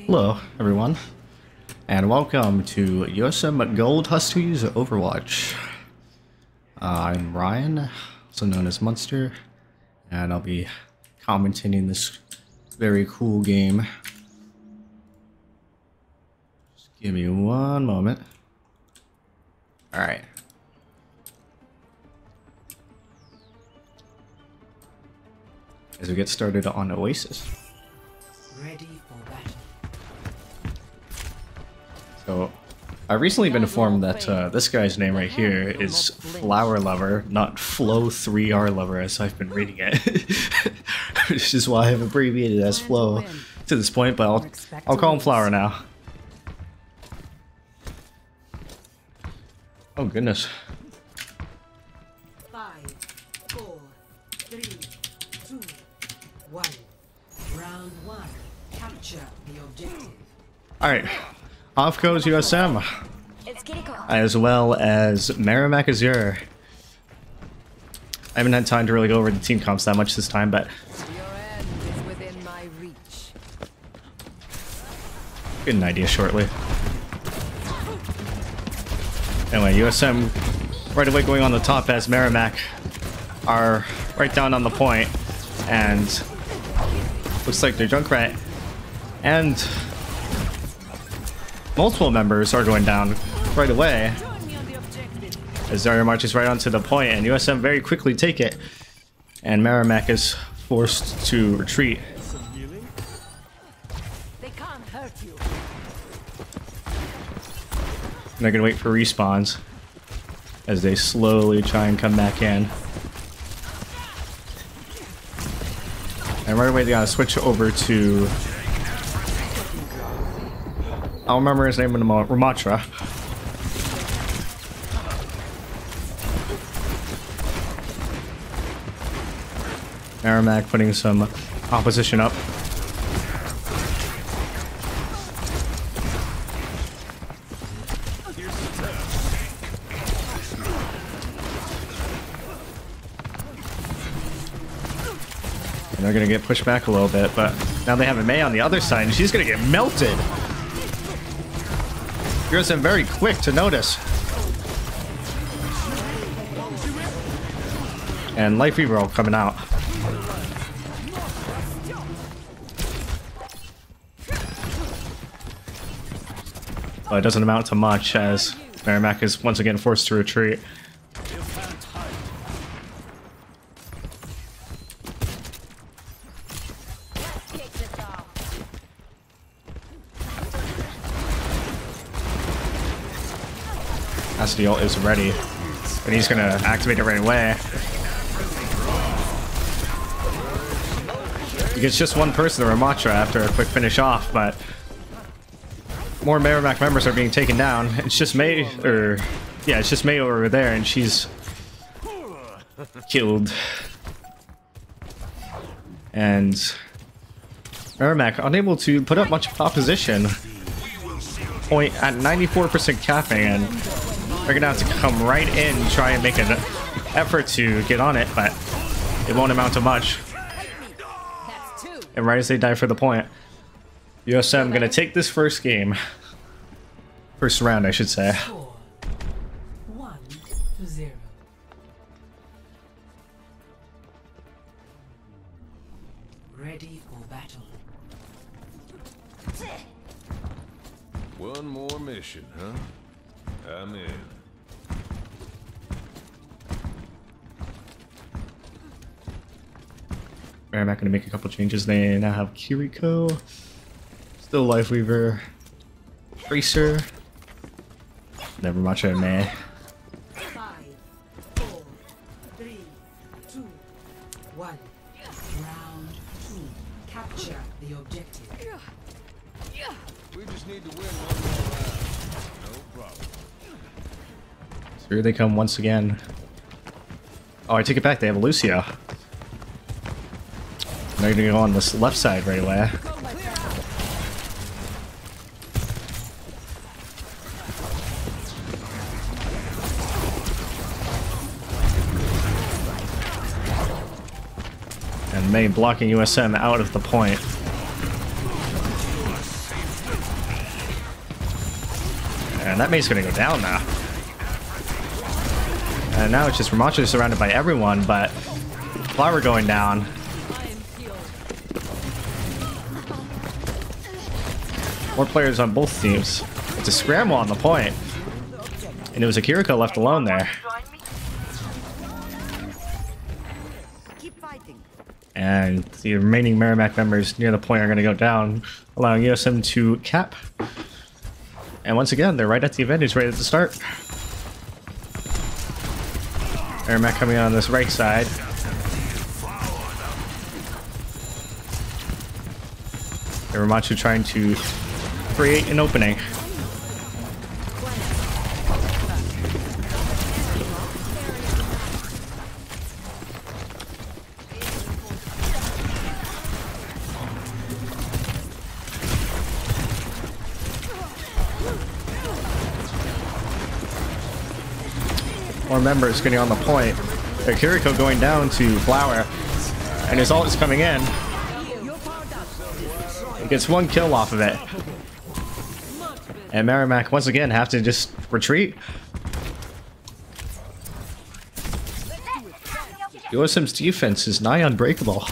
Hello, everyone, and welcome to USM Gold Huskies Overwatch. I'm Ryan, also known as Munster, and I'll be commentating this very cool game. Just give me one moment. Alright. As we get started on Oasis. Ready for battle. So, I've recently been informed that this guy's name right here is Flower Lover, not Flow 3R Lover as I've been reading it. Which is why I've abbreviated it as Flow to this point, but I'll call him Flower now. Oh goodness. 5, 4, 3, 2, 1. Round 1. Capture the objective. Alright. Off goes USM, as well as Merrimack Azure. I haven't had time to really go over the team comps that much this time, but Your end is within my reach. get an idea shortly. Anyway, USM right away going on the top as Merrimack are right down on the point, and looks like they're Junkrat and multiple members are going down right away as Zarya marches right onto the point, and USM very quickly take it, and Merrimack is forced to retreat. They can't hurt you. And they're gonna wait for respawns as they slowly try and come back in. And right away they gotta switch over to, I'll remember his name in a moment, Ramatra. Merrimack putting some opposition up. And they're gonna get pushed back a little bit, but now they have a May on the other side, and she's gonna get melted. USM very quick to notice. And Life Reroll coming out. But it doesn't amount to much as Merrimack is once again forced to retreat. Asdiel is ready, and he's gonna activate it right away. He gets just one person to Ramatra after a quick finish off, but more Merrimack members are being taken down. It's just May, or yeah, it's just May over there, and she's killed. And Merrimack unable to put up much opposition. Point at 94% capping, and they're gonna have to come right in and try and make an effort to get on it, but it won't amount to much. And right as they die for the point, USM gonna take this first game. First round, I should say. 1-0. Ready for battle. One more mission, huh? I'm in. Merrimack gonna make a couple changes. They now have Kiriko, still Lifeweaver, Tracer, never much of May. 5, 4, 3, 2, 1. Round 2. Capture the objective. We just need to win one more round. No problem. So here they come once again. Oh, I take it back. They have Lucio. They're gonna go on this left side right away. And May blocking USM out of the point. And that mate's gonna go down now. And now it's just Ramacho surrounded by everyone, but Flower going down. More players on both teams. It's a scramble on the point. And it was Akiriko left alone there. And the remaining Merrimack members near the point are going to go down, allowing USM to cap. And once again, they're right at the advantage right at the start. Merrimack coming on this right side. Ramacho trying to create an opening. More members getting on the point. Kiriko going down to Flower, and his ult is coming in. He gets one kill off of it. And Merrimack once again have to just retreat. USM's defense is nigh unbreakable.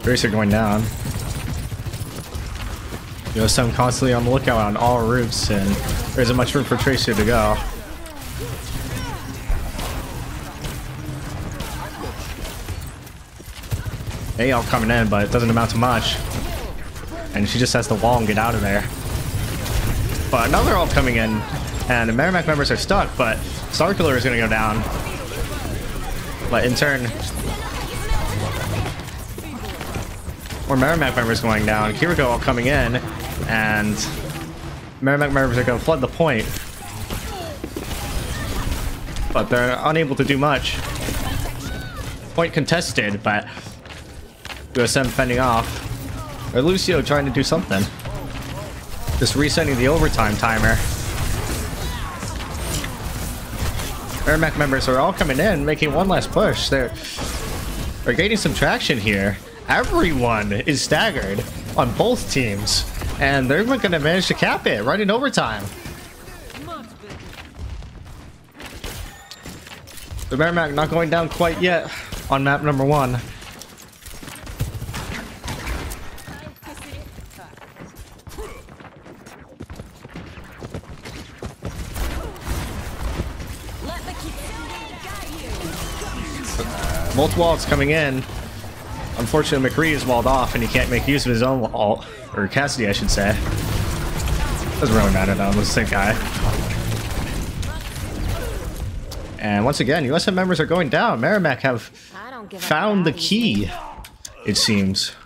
Tracer going down. USM constantly on the lookout on all routes, and there isn't much room for Tracer to go. AL coming in, but it doesn't amount to much. And she just has to wall and get out of there. But another ult coming in, and the Merrimack members are stuck, but Starkiller is going to go down. But in turn, more Merrimack members going down. Kiriko all coming in, and Merrimack members are going to flood the point. But they're unable to do much. Point contested, but USM fending off. Or Lucio trying to do something. Just resetting the overtime timer. Merrimack members are all coming in, making one last push. They're gaining some traction here. Everyone is staggered on both teams, and they're going to manage to cap it right in overtime. The Merrimack not going down quite yet on map number 1. Multiple ults coming in. Unfortunately, McCree is walled off and he can't make use of his own ult, or Cassidy, I should say. Doesn't really matter though, it's the same guy. And once again, USM members are going down. Merrimack have found the key, it seems.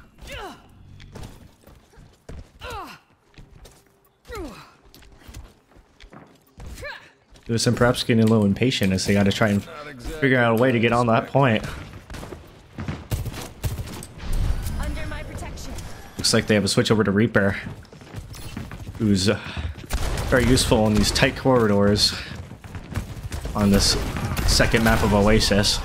USM perhaps getting a little impatient as they got to try and figure out a way to get on that point. Looks like they have a switch over to Reaper, who's very useful in these tight corridors on this second map of Oasis.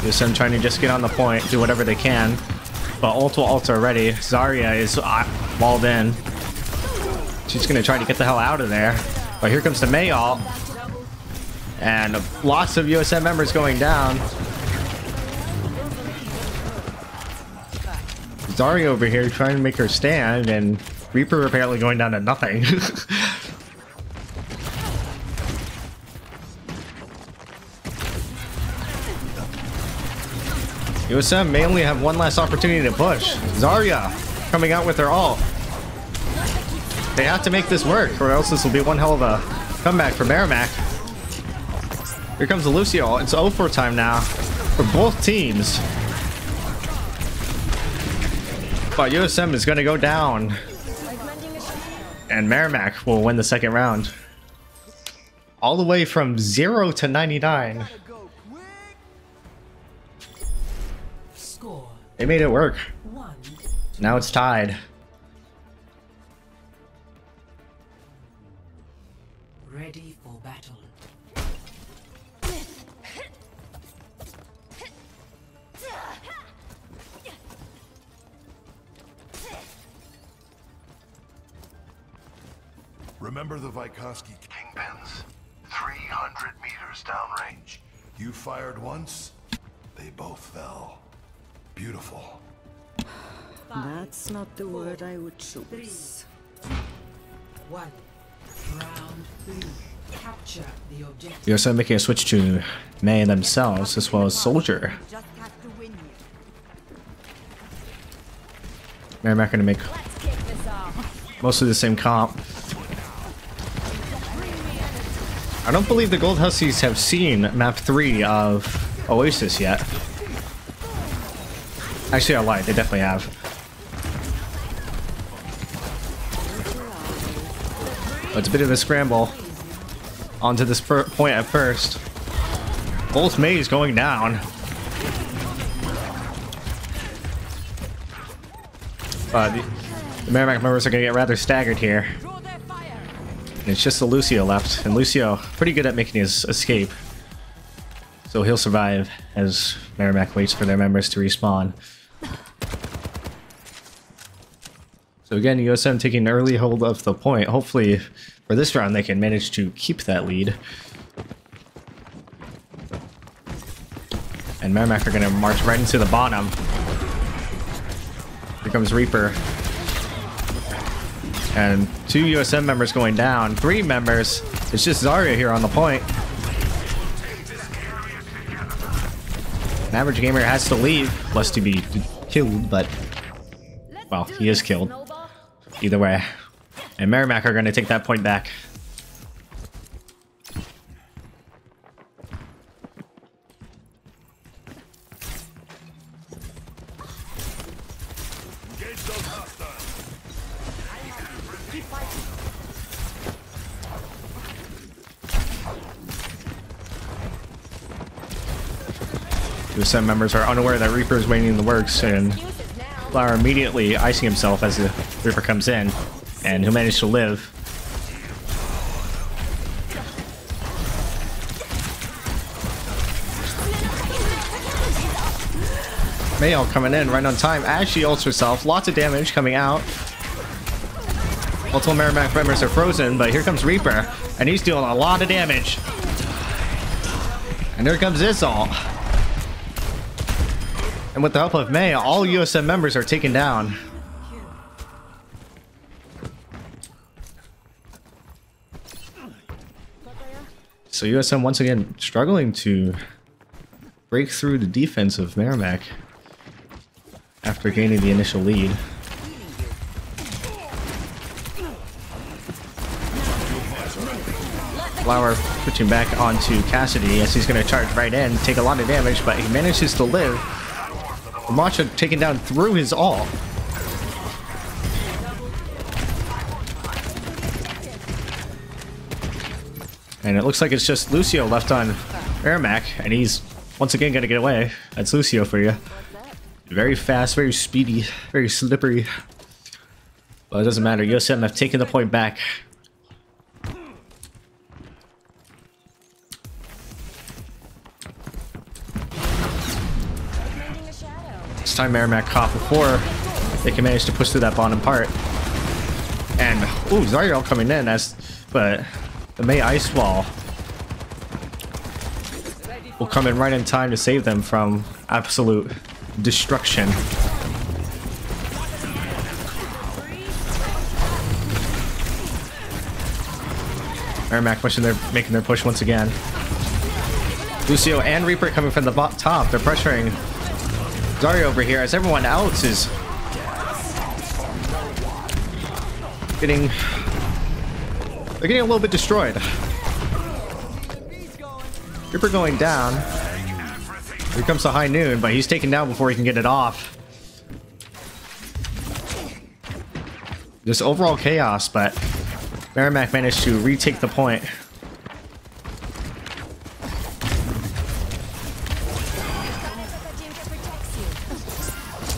USM trying to just get on the point, do whatever they can, but ult are ready. Zarya is walled in. She's gonna try to get the hell out of there, but here comes the Mei ult. And lots of USM members going down. Zarya over here trying to make her stand, and Reaper apparently going down to nothing. USM may only have one last opportunity to push. Zarya coming out with her ult. They have to make this work, or else this will be one hell of a comeback for Merrimack. Here comes the Lucio. It's 0-4 time now for both teams. But USM is going to go down. And Merrimack will win the second round. All the way from 0 to 99. They made it work. One. Now it's tied. Ready for battle. Remember the Vykovsky kingpins? 300 meters downrange. You fired once, they both fell. Beautiful. That's not the word I would choose. 1. Round 3. Capture the objective. You're also making a switch to Mei themselves as well as Soldier. Just have to win you. Merrimack gonna make Let's kick this off. mostly the same comp. I don't believe the Gold Huskies have seen map 3 of Oasis yet. Actually, I lied. They definitely have. But it's a bit of a scramble onto this point at first. Both Mei's going down. But the Merrimack members are going to get rather staggered here. And it's just the Lucio left. And Lucio, pretty good at making his escape. So he'll survive as Merrimack waits for their members to respawn. So again, USM taking early hold of the point. Hopefully, for this round, they can manage to keep that lead. And Merrimack are going to march right into the bottom. Here comes Reaper. And 2 USM members going down. 3 members. It's just Zarya here on the point. An average gamer has to leave, lest to be killed, but... well, he is killed. Either way. And Merrimack are going to take that point back. USM members are unaware that Reaper is waiting in the works, and Flower immediately icing himself as the Reaper comes in, and he'll manage to live. Mayall coming in right on time as she ults herself. Lots of damage coming out. Multiple Merrimack members are frozen, but here comes Reaper, and he's dealing a lot of damage. And there comes his ult. And with the help of Mei, all USM members are taken down. So USM once again struggling to break through the defense of Merrimack after gaining the initial lead. Flower switching back onto Cassidy as he's going to charge right in, take a lot of damage, but he manages to live. Macha taken down through his ult. And it looks like it's just Lucio left on Merrimack, and he's once again going to get away. That's Lucio for you. Very fast, very speedy, very slippery. But it doesn't matter. USM have taken the point back. This time Merrimack caught before they can manage to push through that bottom part. And, ooh, Zarya coming in, but the Mei Ice Wall will come in right in time to save them from absolute destruction. Merrimack making their push once again. Lucio and Reaper coming from the top. They're pressuring Zarya over here as everyone else is getting a little bit destroyed. Reaper going down. Here comes the High Noon, but he's taken down before he can get it off. Just overall chaos, but Merrimack managed to retake the point.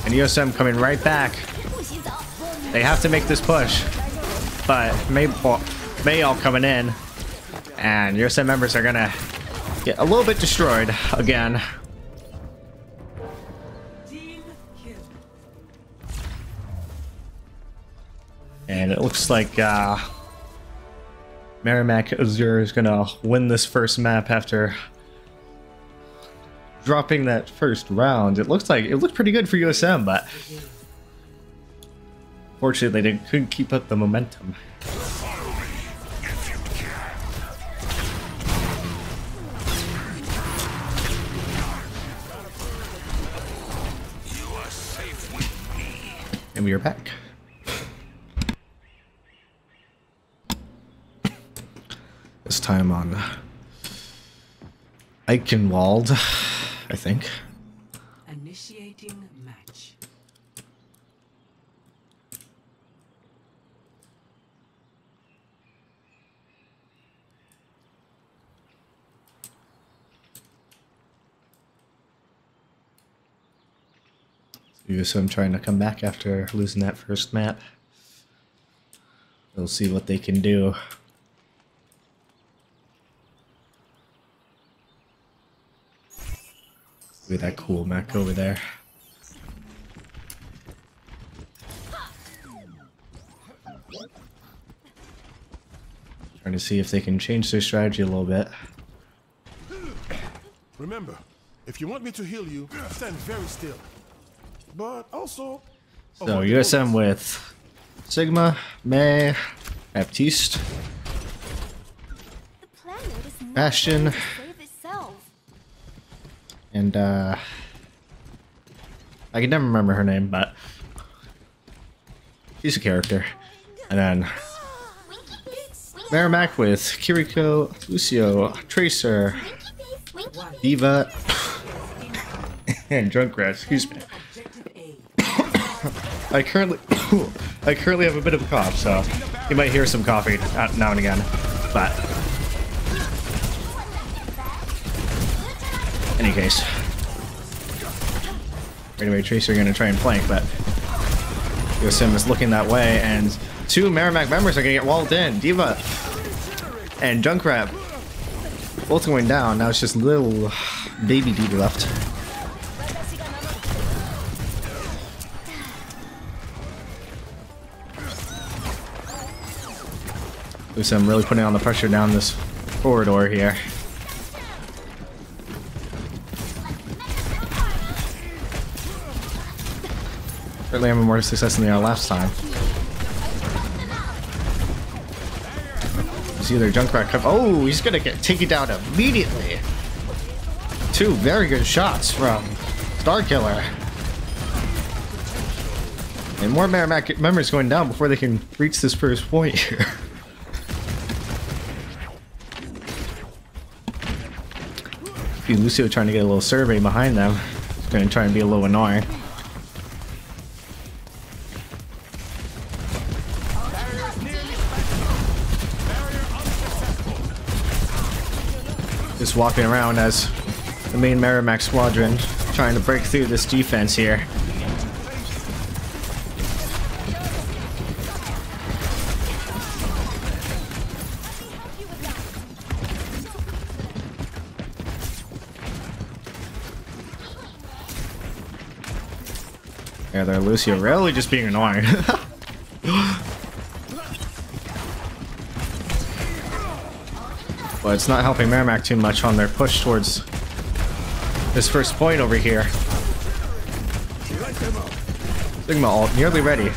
And USM coming right back. They have to make this push. But May all coming in. And USM members are gonna get a little bit destroyed again. And it looks like Merrimack Azure is gonna win this first map after dropping that first round. It looked pretty good for USM, but fortunately they couldn't keep up the momentum. And we are back. This time on Eichenwald, I think. Initiating match. USM trying to come back after losing that first map. We'll see what they can do. Look at that cool mech over there. Trying to see if they can change their strategy a little bit. Remember, if you want me to heal you, stand very still. But also... So USM with Sigma, May, Baptiste, Bastion, and I can never remember her name, but she's a character. And then Merrimack with Kiriko, Lucio, Tracer, Diva, and Junkrat, excuse me. I currently have a bit of a cough, so you might hear some coughing now and again. But any case, anyway, Tracer gonna try and flank, but USM is looking that way, and two Merrimack members are gonna get walled in. Diva and Junkrat both going down. Now it's just little baby Diva left. USM really putting on the pressure down this corridor here. Certainly having more success than they are last time. See their Junkrat come. Oh, he's gonna get taken down immediately. Two very good shots from Starkiller. And more Merrimack members going down before they can reach this first point here. Lucio trying to get a little survey behind them. He's gonna try and be a little annoying. Just walking around as the main Merrimack squadron trying to break through this defense here. Yeah, they're Lucio really just being annoying. But it's not helping Merrimack too much on their push towards this first point over here. Sigma ult nearly ready.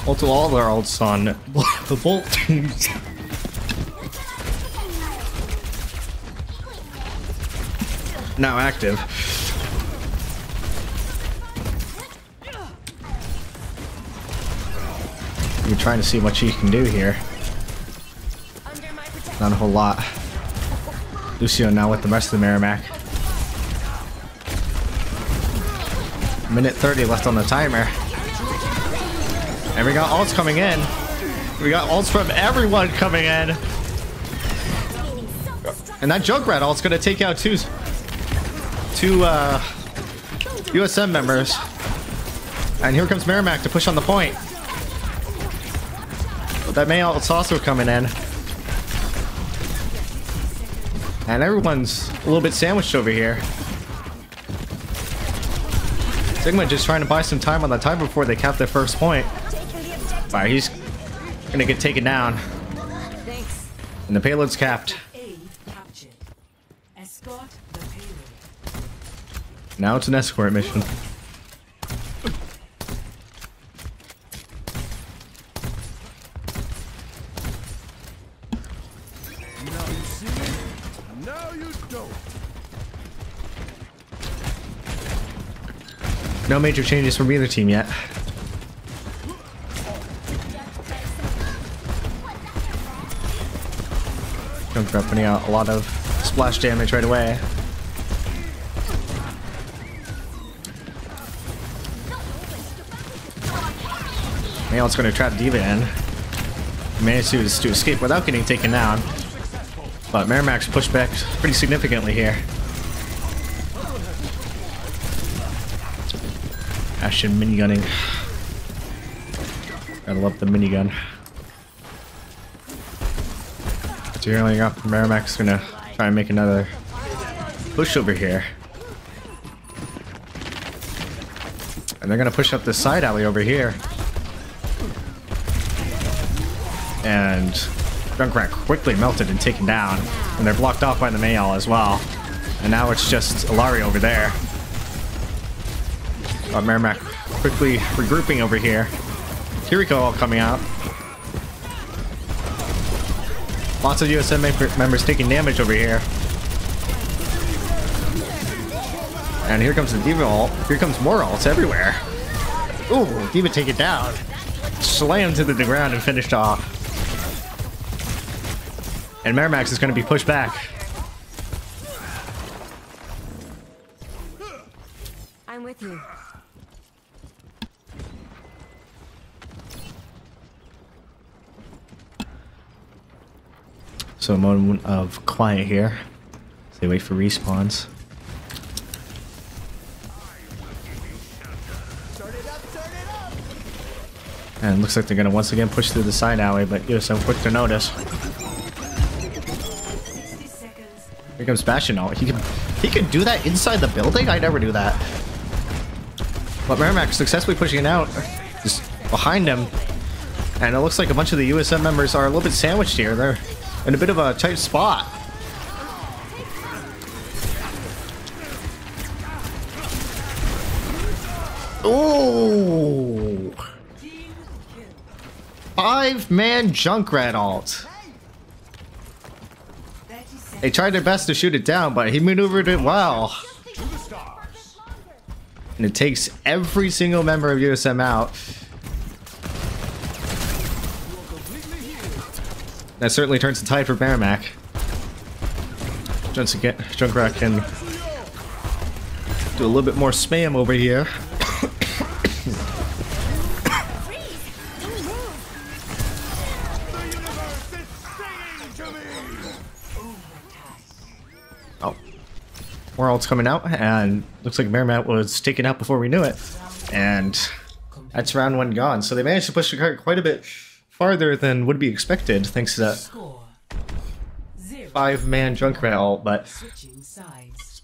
Ult to all their ults on the Bolt teams. Now active. You're trying to see what she can do here. Not a whole lot. Lucio now with the rest of the Merrimack. Minute 30 left on the timer. And we got ults coming in. We got ults from everyone coming in. And that Junkrat ult's gonna take out two 2 USM members. And here comes Merrimack to push on the point. But that Mayalt's also coming in. And everyone's a little bit sandwiched over here. Sigma just trying to buy some time on the time before they cap their first point. Alright, he's gonna get taken down. And the payload's capped. Now it's an escort mission. Now you see, now you don't. No major changes from either team yet. Junkrat putting out a lot of splash damage right away. Mayalt's going to trap Diva in. Managed to escape without getting taken down. But Merrimack's pushed back pretty significantly here. Ashen minigunning. Gotta love the minigun. So early up, Merrimack's gonna try and make another push over here. And they're gonna push up this side alley over here. And Junkrat quickly melted and taken down. And they're blocked off by the Mayal as well. And now it's just Ilari over there. But Merrimack quickly regrouping over here. Kiriko all coming out. Lots of USM members taking damage over here. And here comes the Diva ult. Here comes more ults everywhere. Ooh, Diva take it down. Slammed to the ground and finished off. And Merrimack is going to be pushed back. I'm with you. So a moment of quiet here. So they wait for respawns. And it looks like they're going to once again push through the side alley, but USM quick to notice. Here comes Bastion ult. He can do that inside the building? I never do that. But Merrimack successfully pushing it out. Just behind him. And it looks like a bunch of the USM members are a little bit sandwiched here. They're in a bit of a tight spot. Ooh! 5-man Junkrat ult. They tried their best to shoot it down, but he maneuvered it well. And it takes every single member of USM out. That certainly turns the tide for Merrimack. Junkrat can do a little bit more spam over here. Oh. More ults coming out, and looks like Merrimack was taken out before we knew it. And that's round 1 gone. So they managed to push the cart quite a bit farther than would be expected, thanks to that 5-man Junkrat ult, but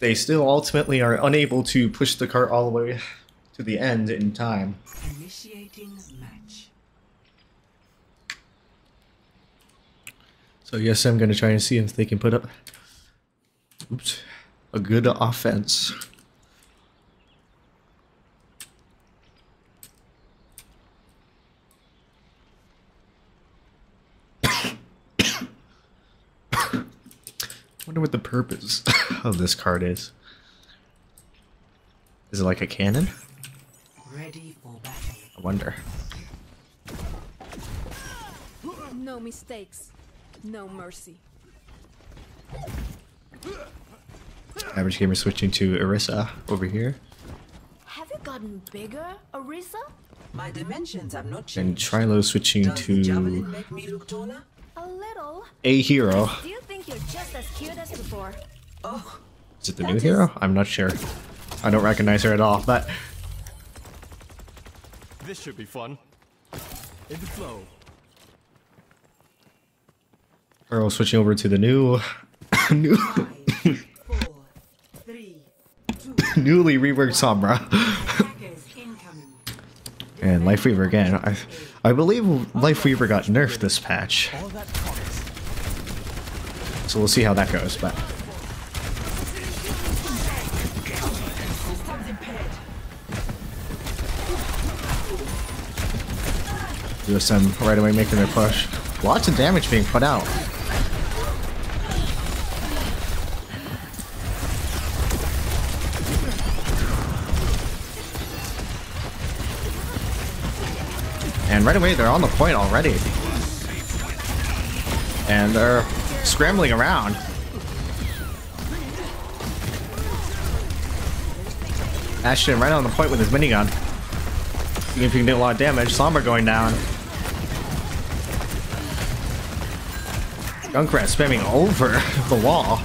they still ultimately are unable to push the cart all the way to the end in time. Initiating match. So yes, I'm going to try and see if they can put up a good offense. Wonder what the purpose of this card is. Is it like a cannon? Ready for battle. I wonder. No mistakes. No mercy. Average gamer switching to Orisa over here. Have you gotten bigger, Orisa? My dimensions have not And changed. Trilo switching Does the javelin to make me look taller? A little. a hero. Do you think you're just as cute as before? Oh, Is it the new hero? I'm not sure. I don't recognize her at all, but This should be fun. In the flow. we're switching over to the new, new 4, 3, 2. newly reworked Sombra. Attackers incoming. And Life Weaver again. I believe Life Weaver got nerfed this patch. All that promise. So we'll see how that goes, but USM right away making their push. Lots of damage being put out. And right away they're on the point already. And they're scrambling around. Ashton right on the point with his minigun. Seeing if he can do a lot of damage. Sombra going down. Junkrat spamming over the wall.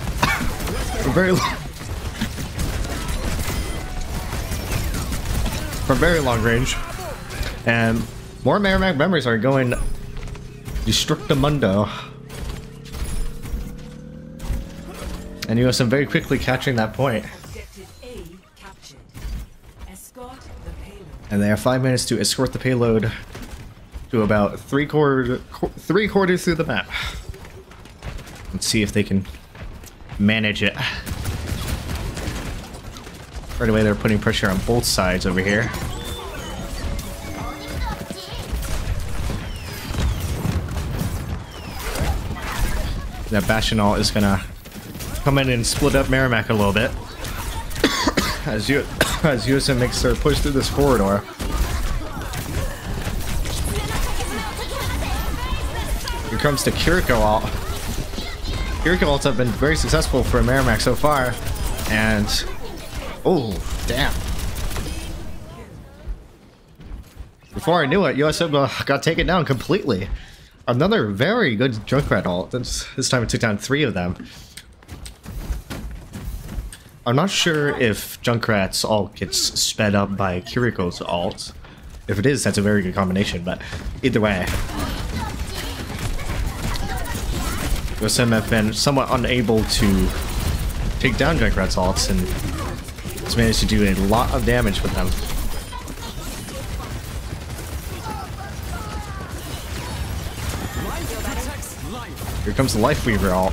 From very long range. And more Merrimack members are going Destructamundo. And USM very quickly capturing that point. Objective A captured. Escort the payload. And they have 5 minutes to escort the payload to about three quarters through the map. Let's see if they can manage it. Right away, they're putting pressure on both sides over here. That Bastionall is gonna come in and split up Merrimack a little bit as USM makes their push through this corridor. Here comes the Kiriko ult. Kiriko ults have been very successful for Merrimack so far, and oh damn! Before I knew it, USM got taken down completely. Another very good Junkrat ult. This time it took down 3 of them. I'm not sure if Junkrat's ult gets sped up by Kiriko's ult. If it is, that's a very good combination, but either way. USM have been somewhat unable to take down Junkrat's ults and has managed to do a lot of damage with them. Here comes the Life Weaver ult.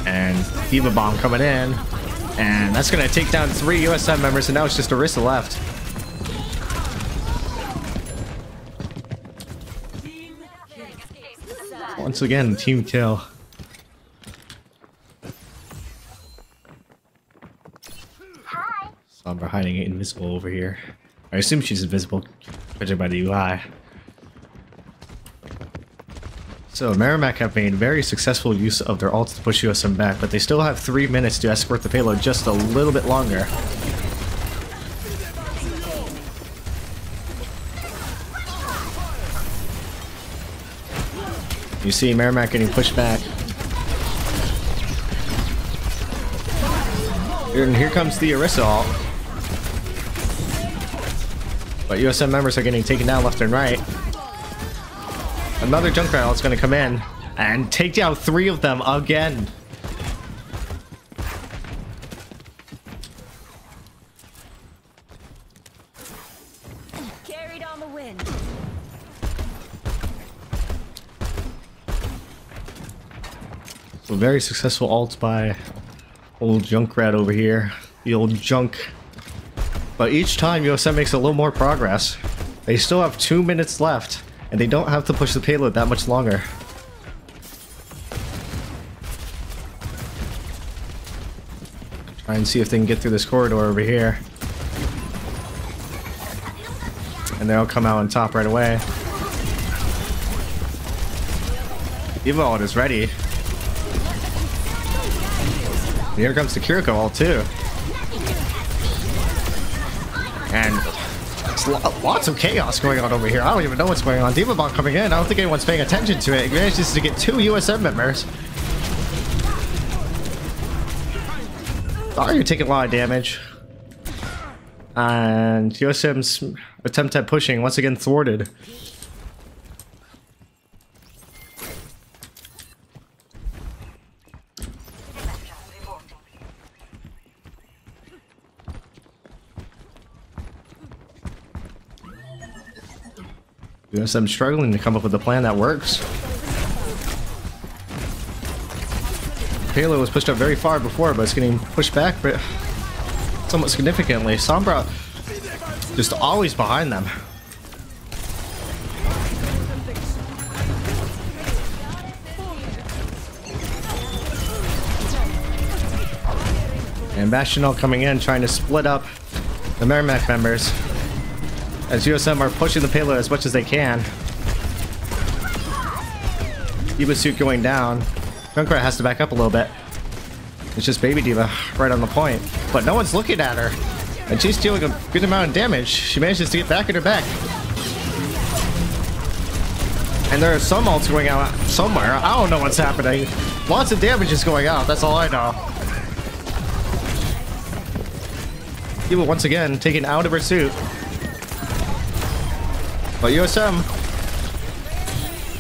And Diva Bomb coming in. And that's going to take down 3 USM members, and now it's just Orisa left. Once again, team kill. Sombra hiding invisible over here. I assume she's invisible, judging by the UI. So Merrimack have made very successful use of their ults to push USM back, but they still have 3 minutes to escort the payload just a little bit longer. You see Merrimack getting pushed back. And here comes the Orisa ult. But USM members are getting taken down left and right. Another Junkrat ult's gonna come in and take down 3 of them again. Carried on the wind. So very successful ults by old Junkrat over here. The old Junk. But each time USM makes a little more progress. They still have 2 minutes left. And they don't have to push the payload that much longer. Try and see if they can get through this corridor over here. And they'll come out on top right away. Diva ult is ready. And here comes the Kiriko ult too. And lots of chaos going on over here. I don't even know what's going on. Diva Bomb coming in. I don't think anyone's paying attention to it. It manages to get 2 USM members. You're taking a lot of damage. And USM's attempt at pushing once again thwarted. USM struggling to come up with a plan that works. Payload was pushed up very far before, but it's getting pushed back but somewhat significantly. Sombra just always behind them. And Bastionel coming in, trying to split up the Merrimack members. As USM are pushing the payload as much as they can. D.Va suit going down. Junkrat has to back up a little bit. It's just Baby D.Va right on the point. But no one's looking at her. And she's dealing a good amount of damage. She manages to get back at her back. And there are some ults going out somewhere. I don't know what's happening. Lots of damage is going out. That's all I know. D.Va once again taken out of her suit. But USM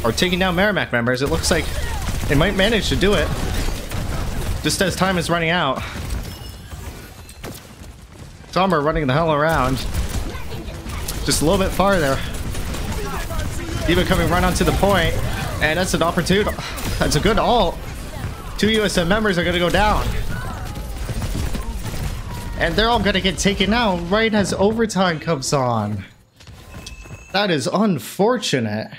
are taking down Merrimack members. It looks like they might manage to do it. Just as time is running out. Sombra running the hell around. Just a little bit farther. D.Va coming right onto the point. And that's an opportunity. That's a good ult. 2 USM members are going to go down. And they're all going to get taken out right as overtime comes on. That is unfortunate.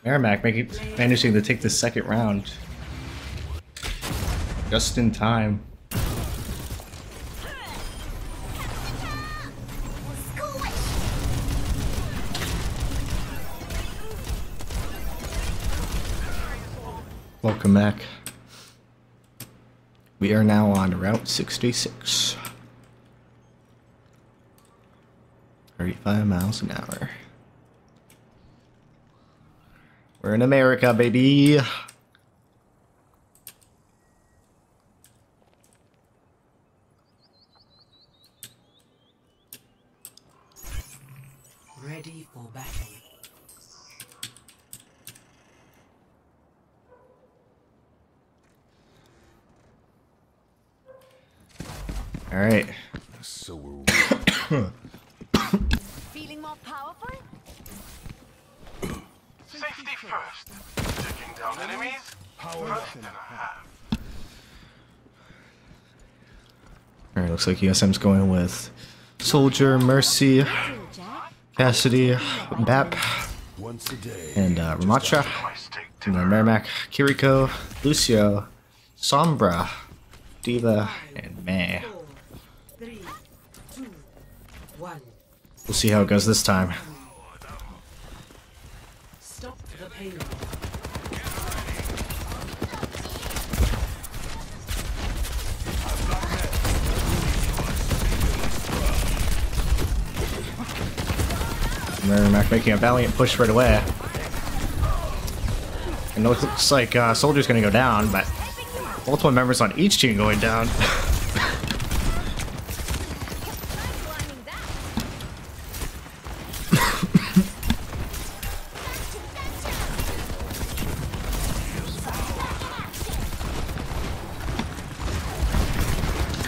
Merrimack managing to take the second round. Just in time. Welcome back. We are now on Route 66. 35 miles an hour. We're in America, baby. Ready for battle. All right. So we're Feeling more powerful? Safety first. Taking down enemies. Power left and a half. All right. Looks like USM's going with Soldier, Mercy, Cassidy, Bap, Once a day. and Ramatra. And then Merrimack, Kiriko, Lucio, Sombra, D.Va, and Mei. 3, 2, 1. We'll see how it goes this time. Stop the payload. Merrimack making a valiant push right away. And it looks like Soldier's gonna go down, but multiple members on each team going down.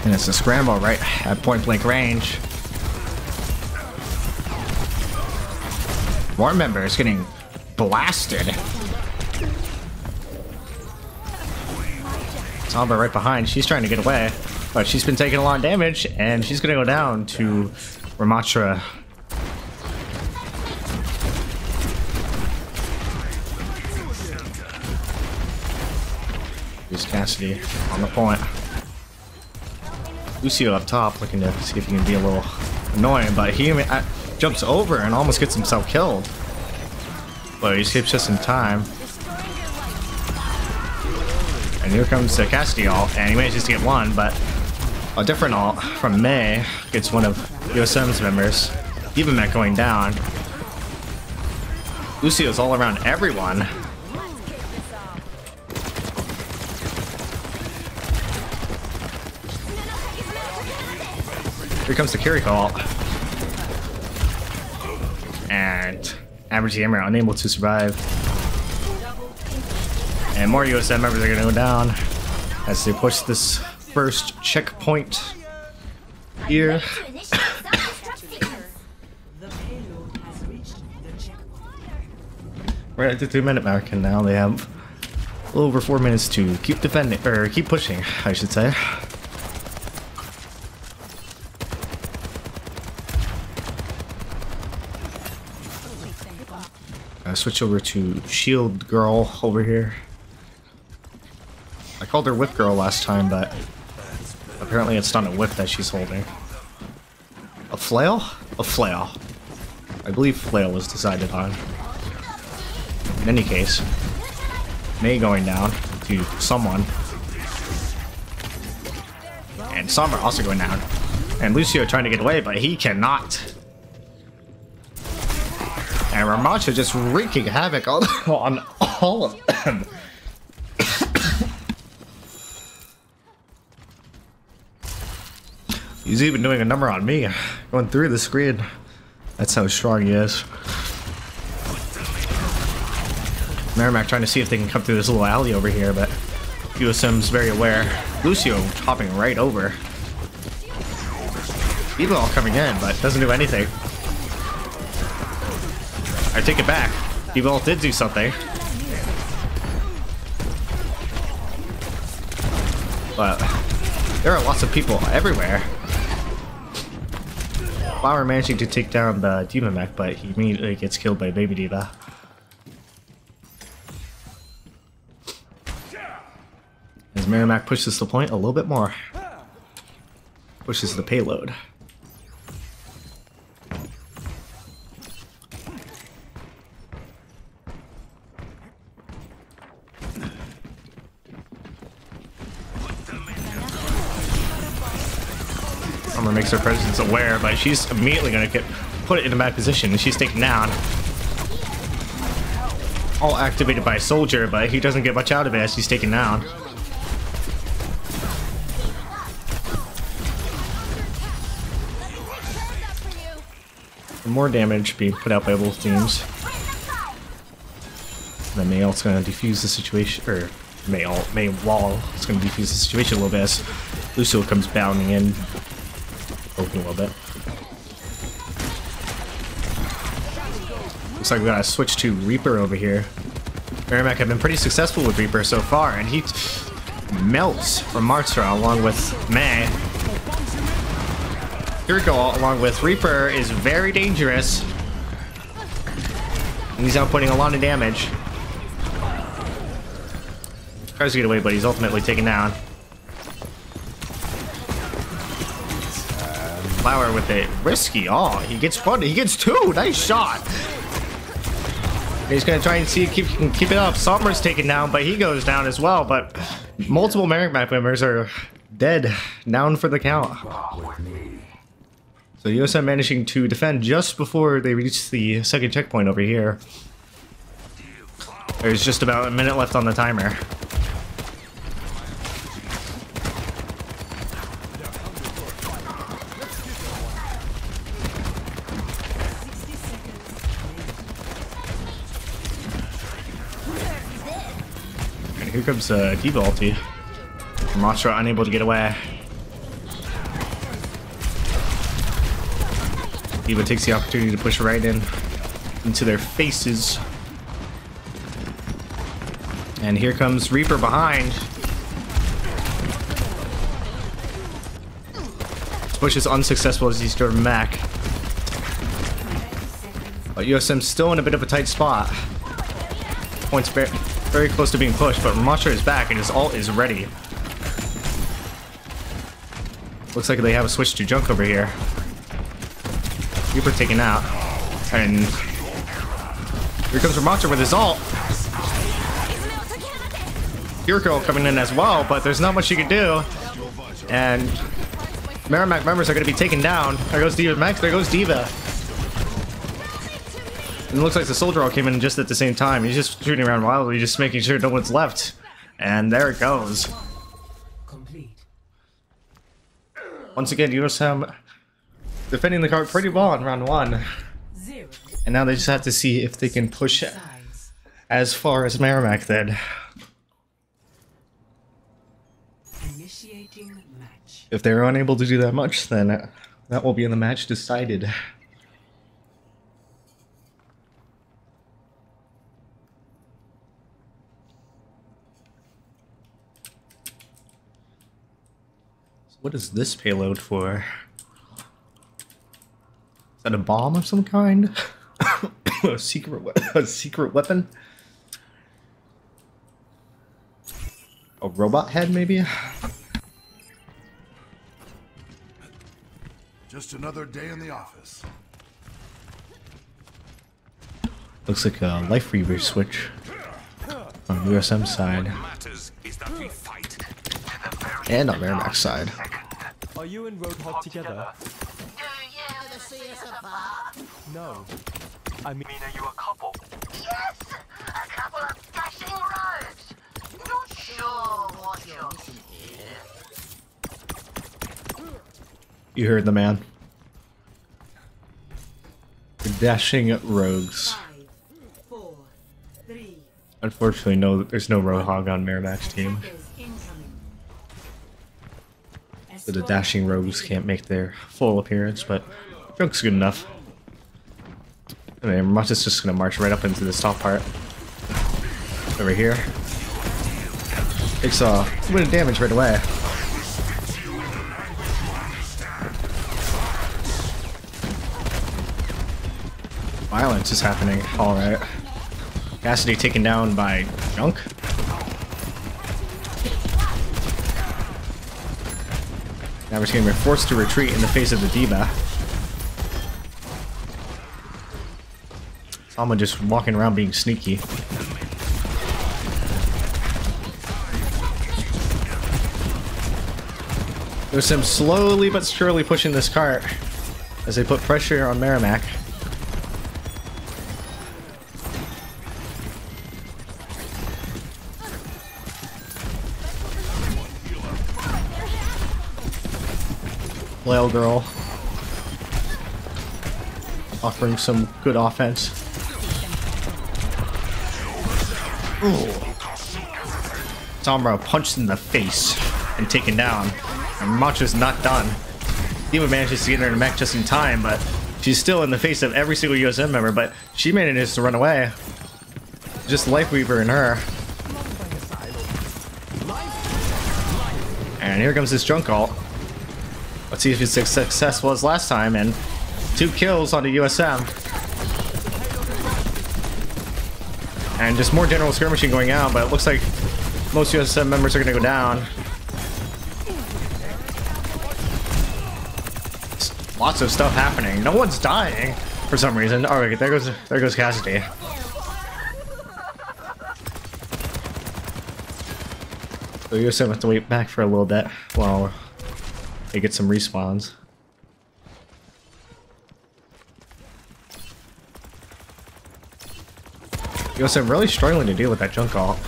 And it's a scramble right at point blank range. More members getting blasted. Sombra right behind. She's trying to get away, but she's been taking a lot of damage, and she's gonna go down to Ramatra. Here's Cassidy on the point. Lucio up top, looking to see if he can be a little annoying, but he jumps over and almost gets himself killed. But he escapes just in time. And here comes the Cassidy ult, and he manages to get one, but a different ult from Mei gets one of USM's members. Even Merrimack going down. Lucio's all around everyone. Here comes the carry call. And average gamer unable to survive. And more USM members are gonna go down as they push this first checkpoint here. We're at the 3-minute mark, and now they have a little over 4 minutes to keep defending, or keep pushing, I should say. Switch over to Shield Girl over here. I called her Whip Girl last time, but apparently it's not a whip that she's holding. A flail? A flail. I believe flail was decided on. In any case, May going down to someone. And Summer also going down. And Lucio trying to get away, but he cannot. And Ramacha just wreaking havoc on all of them. He's even doing a number on me, going through the screen. That's how strong he is. Merrimack trying to see if they can come through this little alley over here, but USM's very aware. Lucio hopping right over. Evil all coming in, but doesn't do anything. I take it back. Evil did do something. But there are lots of people everywhere. Flower managing to take down the Demon Mech, but he immediately gets killed by Baby Diva. As Merrimack pushes the point a little bit more. Pushes the payload. Summer makes her presence aware, but she's immediately going to get put in a bad position, and she's taken down. All activated by Soldier, but he doesn't get much out of it as he's taken down. More damage being put out by both teams. The Mayal's going to defuse the situation, or May Wall is going to defuse the situation a little bit as Lucio comes bounding in, poking a little bit. Looks like we got to switch to Reaper over here. Merrimack have been pretty successful with Reaper so far, and he melts from Martra along with May. Kiriko along with Reaper is very dangerous. And he's outputting a lot of damage. Tries to get away, but he's ultimately taken down. Flower with it. Risky. Oh, he gets one. He gets two. Nice shot. He's going to try and see if he can keep it up. Summer's taken down, but he goes down as well. But multiple Merrimack members are dead. Down for the count. So USM managing to defend just before they reach the second checkpoint over here. There's just about a minute left on the timer. And here comes Diva ulti. Matra unable to get away. Diva takes the opportunity to push right into their faces. And here comes Reaper behind. This push is unsuccessful as he's driven back. But USM's still in a bit of a tight spot. Points very close to being pushed, but Ramatra is back and his ult is ready. Looks like they have a switch to junk over here. Reaper taken out. And here comes Ramatra with his ult. Kiriko coming in as well, but there's not much you can do. And Merrimack members are going to be taken down. There goes Diva Max, there goes Diva. And it looks like the soldier all came in just at the same time. He's just shooting around wildly, just making sure no one's left. And there it goes. Complete. Once again, USM defending the card pretty well in round 1. 0. And now they just have to see if they can push it Size. as far as Merrimack did. Initiating match. If they're unable to do that much, then that will be in the match decided. What is this payload for? Is that a bomb of some kind? a secret weapon? A robot head, maybe? Just another day in the office. Looks like a life reaver switch on USM side Matters is that we fight. and on Merrimack's side. Are you and Roadhog together? No. I mean, Are you a couple? Yes! A couple of dashing rogues! Not sure what you're here. You heard the man. The dashing rogues. 5, 4, 3. Unfortunately, no, there's no Roadhog on Merrimack's team. Is incoming. So the dashing rogues can't make their full appearance, but Junk's good enough. I mean, Mata's just gonna march right up into this top part. Over here. Takes a bit of damage right away. Violence is happening. Alright. Cassidy taken down by Junk. Now we're going to be forced to retreat in the face of the D.Va. Salma just walking around being sneaky. USM slowly but surely pushing this cart as they put pressure on Merrimack. Flail Girl offering some good offense. Ooh. Sombra punched in the face and taken down. And Macho's not done. D.Va manages to get her in the mech just in time, but she's still in the face of every single USM member, but she manages to run away. Just Lifeweaver and her. And here comes this Junk ult. Let's see if it's as successful as last time, and 2 kills on the USM. And just more general skirmishing going out, but it looks like most USM members are going to go down. Lots of stuff happening. No one's dying for some reason. Oh, wait, there goes Cassidy. So USM have to wait back for a little bit while they get some respawns. USM really struggling to deal with that Junk ult.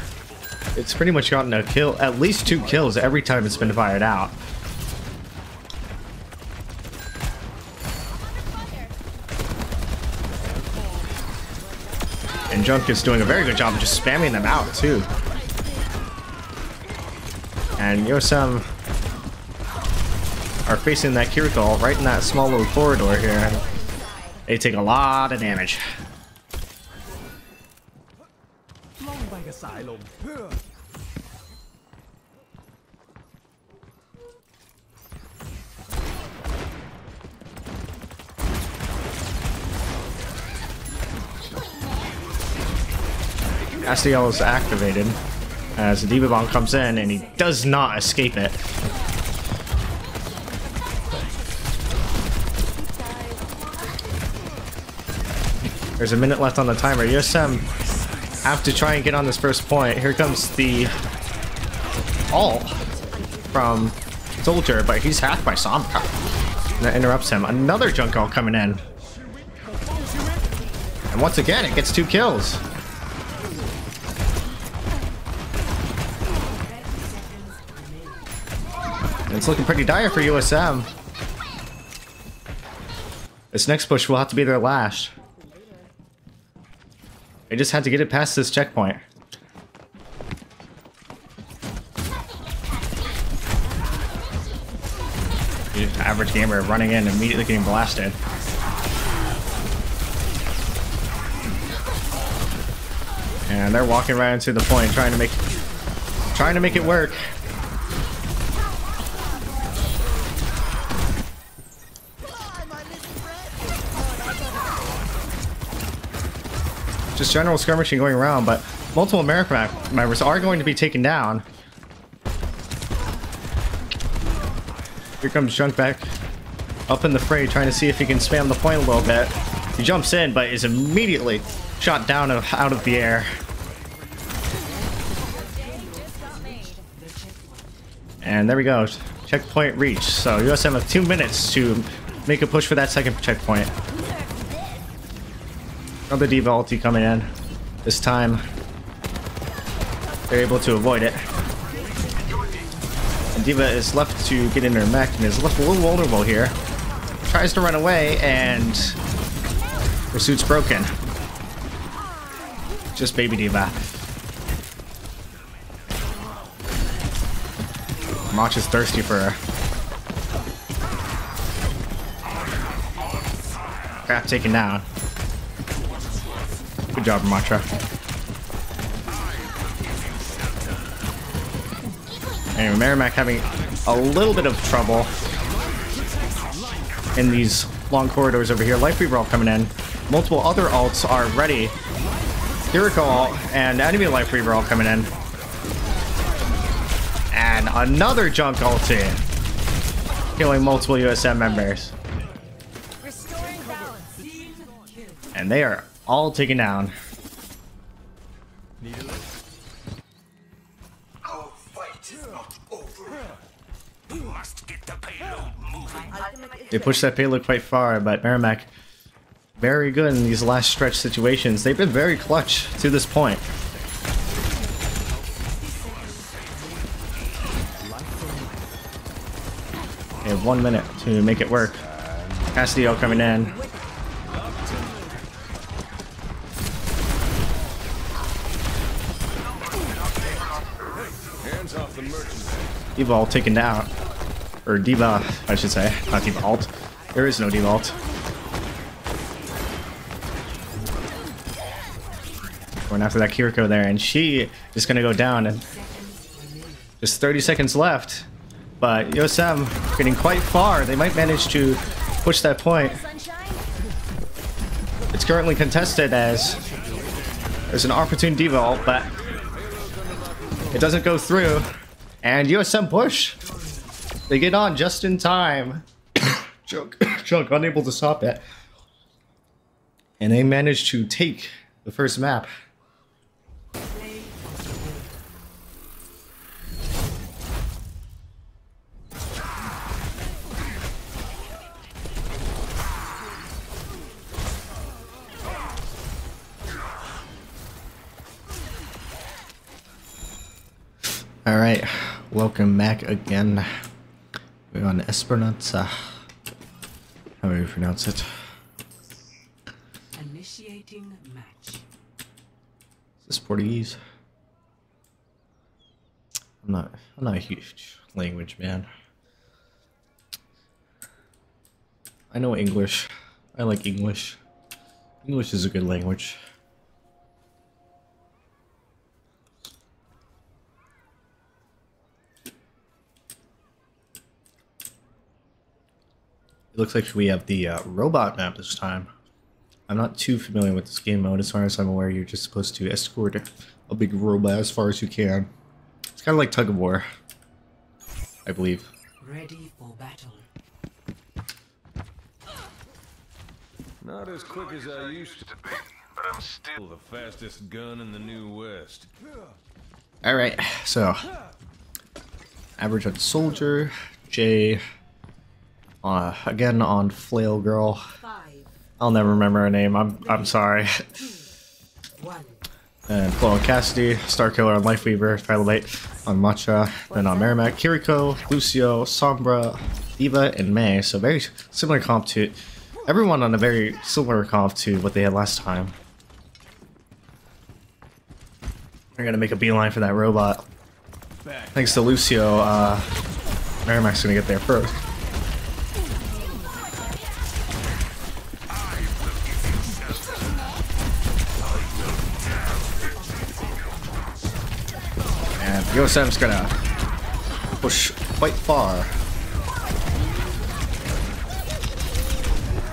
It's pretty much gotten a kill, at least 2 kills every time it's been fired out. And Junk is doing a very good job of just spamming them out too. And USM are facing that Kiriko right in that small little corridor here. They take a lot of damage. Castiel is activated as the D.Va bomb comes in, and he does not escape it. There's a minute left on the timer. USM have to try and get on this first point. Here comes the ult from Soldier, but he's hacked by Sombra. And that interrupts him. Another Junk ult coming in. And once again, it gets 2 kills. And it's looking pretty dire for USM. This next push will have to be their last. They just had to get it past this checkpoint. Average gamer running in, immediately getting blasted. And they're walking right into the point, trying to make it work. Just general skirmishing going around, but multiple Merrimack members are going to be taken down. Here comes Junk back up in the fray, trying to see if he can spam the point a little bit. He jumps in, but is immediately shot down out of the air. And there we go. Checkpoint reached. So USM have 2 minutes to make a push for that second checkpoint. Another D.Va ulti coming in. This time, they're able to avoid it. And D.Va is left to get in her mech and is left a little vulnerable here. Tries to run away and her suit's broken. Just baby D.Va. Mach is thirsty for her. Crap taken down. Good job, Matra. Anyway, Merrimack having a little bit of trouble in these long corridors over here. Life Reroll coming in. Multiple other alts are ready. Jericho ult and enemy Life Reroll coming in. And another Junk ulti. Killing multiple USM members. And they are all taken down. Our fight is not over. We must get the payload moving. They pushed that payload quite far, but Merrimack very good in these last stretch situations. They've been very clutch to this point. They have 1 minute to make it work. Castillo coming in. D.Va ult taken down. Or D.Va, I should say. Not D.Va ult. There is no D.Va ult. Going after that Kiriko there, and she is going to go down. And just 30 seconds left. But USM getting quite far. They might manage to push that point. It's currently contested as there's an opportune D.Va ult, but it doesn't go through. And USM push. They get on just in time. Chunk unable to stop it. And they manage to take the first map. Alright, welcome back again. We're on Esperanza. How do you pronounce it? Initiating match. Is this Portuguese? I'm not a huge language man. I know English. I like English. English is a good language. It looks like we have the robot map this time. I'm not too familiar with this game mode. As far as I'm aware, you're just supposed to escort a big robot as far as you can. It's kind of like tug of war, I believe. Ready for battle. Not as quick as I used to be, but I'm still the fastest gun in the New West. Alright, so average on Soldier, Jay, again on Flail Girl, I'll never remember her name. I'm sorry. One. And Chloe Cassidy, Star Killer on Lifeweaver, Trilobite on Matcha, then on Merrimack, Kiriko, Lucio, Sombra, Diva, and May. So very similar comp to everyone on a very similar comp to what they had last time. We're gonna make a beeline for that robot. Thanks to Lucio, Merrimack's gonna get there first. And USM's gonna push quite far.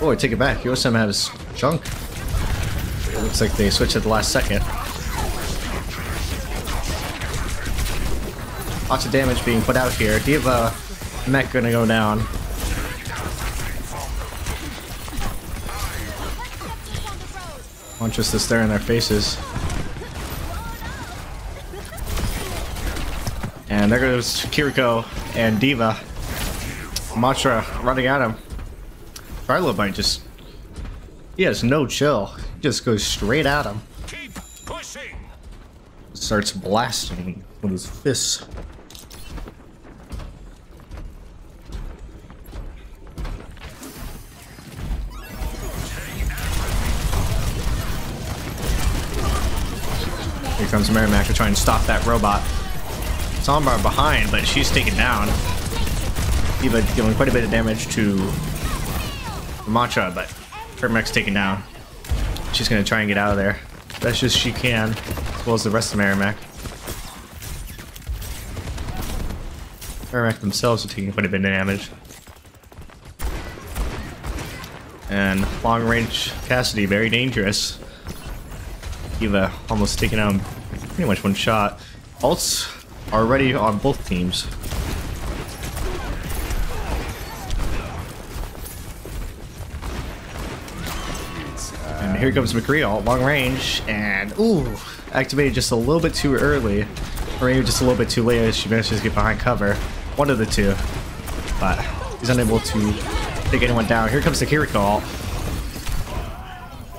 Oh, I take it back. USM has junk. It looks like they switched at the last second. Lots of damage being put out here. Diva mech gonna go down. Launches to stare in their faces. And there goes Kiriko and Diva. Matra running at him. Trilobite just... he has no chill. He just goes straight at him. Keep pushing. Starts blasting with his fists. Here comes Merrimack to try and stop that robot. Sombra behind, but she's taken down. Diva dealing quite a bit of damage to Matcha, but Merrimack's taken down. She's gonna try and get out of there as best as she can, as well as the rest of Merrimack. Merrimack themselves are taking quite a bit of damage. And long range Cassidy, very dangerous. Diva almost taken out pretty much one shot. Ults are ready on both teams. And here comes McCree, all long range, and ooh, activated just a little bit too early, or maybe just a little bit too late as she manages to get behind cover. One of the two, but he's unable to take anyone down. Here comes the Kiriko.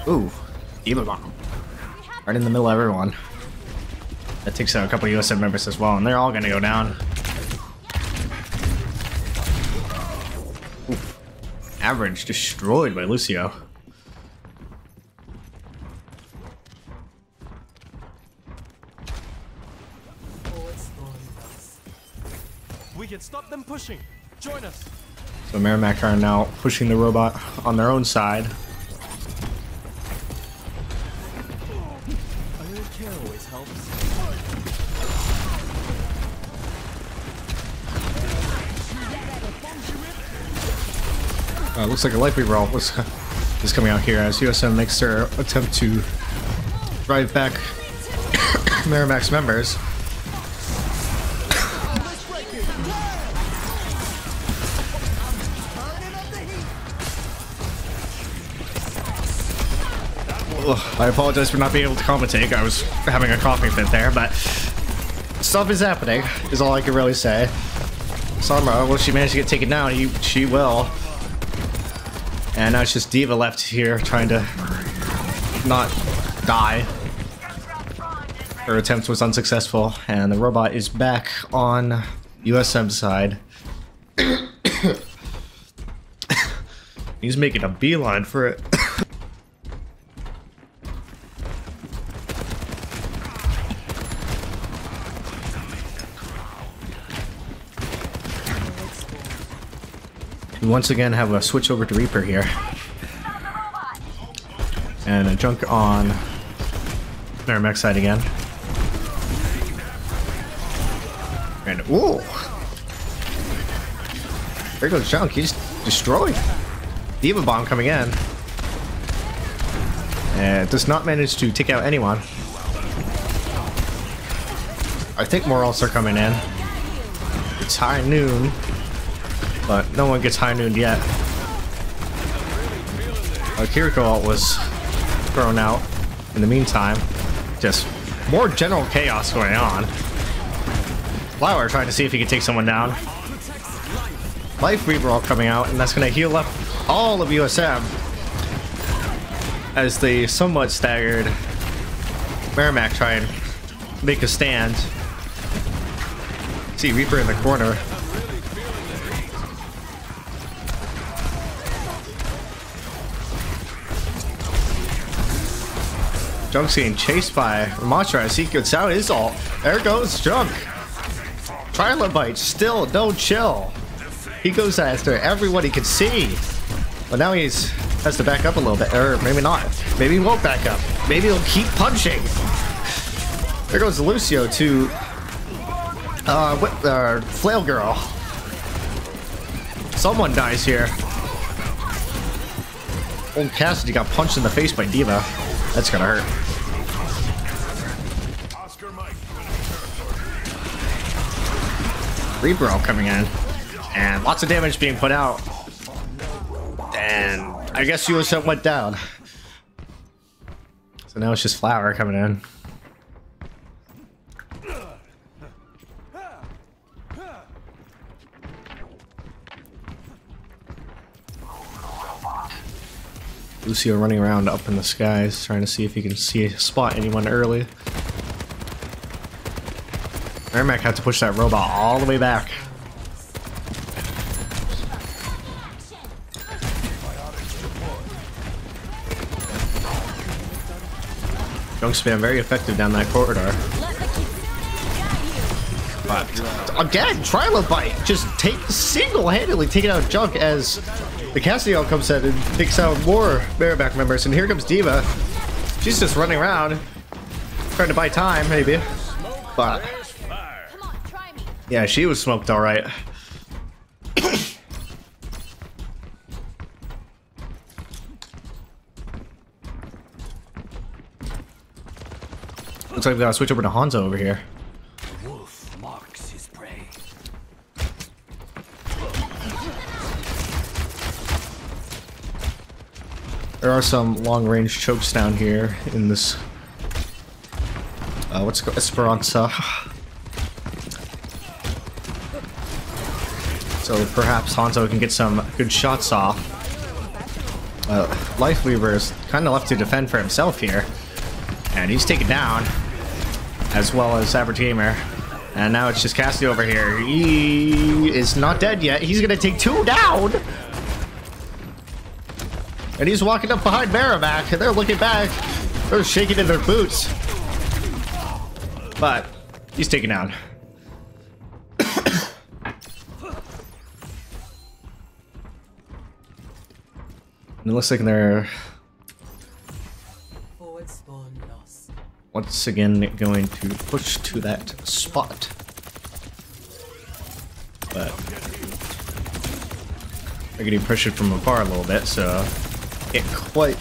Ooh, Diva bomb. Right in the middle of everyone. That takes out a couple of USM members as well, and they're all gonna go down. Oof. Average destroyed by Lucio. We can stop them pushing. Join us. So Merrimack are now pushing the robot on their own side. A little care always helps. Looks like a life reroll is coming out here as USM makes their attempt to drive back Merrimack's members. I apologize for not being able to commentate. I was having a coughing fit there, but stuff is happening, is all I can really say. Sombra, will she manage to get taken down? She will. And now it's just Diva left here trying to not die. Her attempt was unsuccessful, and the robot is back on USM side. He's making a beeline for it. We once again have a switch over to Reaper here. And a junk on Merrimack side again. And ooh! There goes junk, he's destroyed. Diva bomb coming in. And does not manage to take out anyone. I think more ults are coming in. It's high noon. But no one gets high noon yet. Kiriko ult was thrown out in the meantime. Just more general chaos going on. Flower trying to see if he can take someone down. Life Reaver all coming out, and that's going to heal up all of USM. as the somewhat staggered Merrimack try and make a stand. See Reaper in the corner. Junk's getting chased by Ramatra as he gets out his ult. There goes Junk. Trilobite still no chill. He goes after everyone he can see. But now has to back up a little bit. Or maybe not. Maybe he won't back up. Maybe he'll keep punching. There goes Lucio to Flail Girl. Someone dies here. Old Cassidy got punched in the face by D.Va. That's gonna hurt. Reaper coming in. And lots of damage being put out. And I guess USM went down. So now it's just Flower coming in. Lucio running around up in the skies, trying to see if he can spot anyone early. Merrimack had to push that robot all the way back. Junk spam very effective down that corridor. But again, Trilobite just single-handedly taking out Junk as the Castiel comes in and takes out more Merrimack members. And here comes D.Va. She's just running around, trying to buy time, maybe. But yeah, she was smoked all right. Looks like we gotta switch over to Hanzo over here. Wolf marks his prey. There are some long-range chokes down here in this. What's it called? Esperanza. So perhaps Hanzo can get some good shots off. Lifeweaver is kind of left to defend for himself here. And he's taken down, as well as Sabertamer. And now it's just Cassidy over here. He is not dead yet. He's gonna take 2 down! And he's walking up behind Merrimack, and they're looking back. They're shaking in their boots. But he's taken down. And it looks like they're once again going to push to that spot. But they're getting pressured from afar a little bit, so can't quite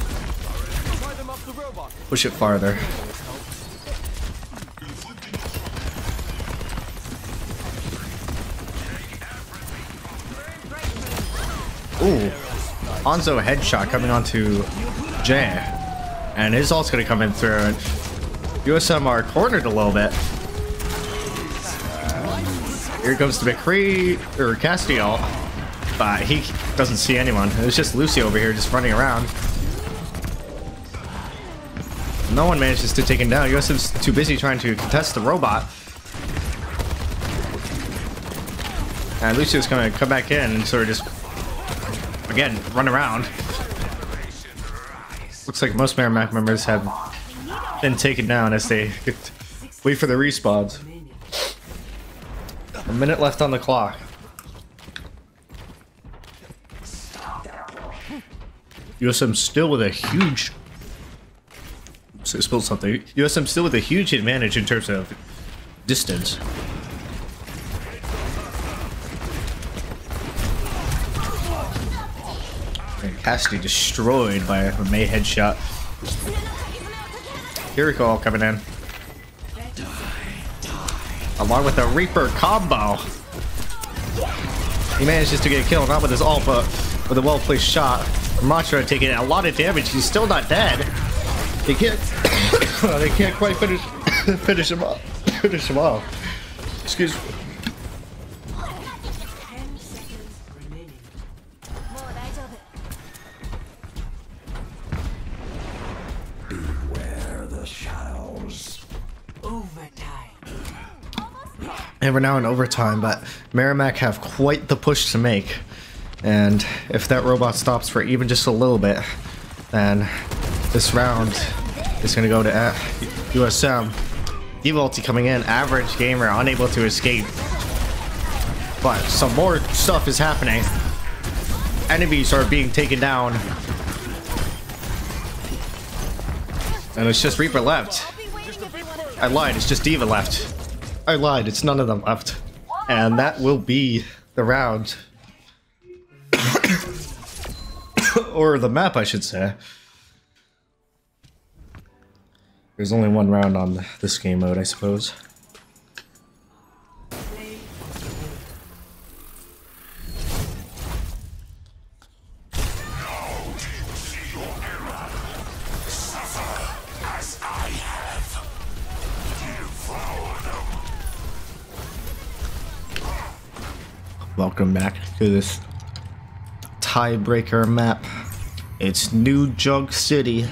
push it farther. Ooh, Hanzo headshot coming onto Jay, and his ult's gonna come in through. And USM are cornered a little bit. Here comes the McCree or Castiel, but he doesn't see anyone. It's just Lucy over here just running around. No one manages to take him down. USM's too busy trying to contest the robot. And Lucio's gonna come back in and sort of just again run around. Looks like most Merrimack members have been taken down as they wait for the respawns. A minute left on the clock. USM still with a huge. So I spilled something. USM still with a huge advantage in terms of distance. And Cassidy destroyed by a May headshot. Kiriko coming in. Along with a Reaper combo. He manages to get a kill, not with his ult, but with a well-placed shot. Matra taking a lot of damage. He's still not dead. They can't they can't quite finish him off. Finish him off. Excuse me. And we're now in overtime, but Merrimack have quite the push to make. And if that robot stops for even just a little bit, then this round is going to go to USM. D-Volty coming in, average gamer, unable to escape. But some more stuff is happening. Enemies are being taken down. And it's just Reaper left. I lied, it's just Diva left. I lied, it's none of them left. And that will be the round. Or the map, I should say. There's only one round on this game mode, I suppose. Welcome back to this tiebreaker map. It's New Junk City.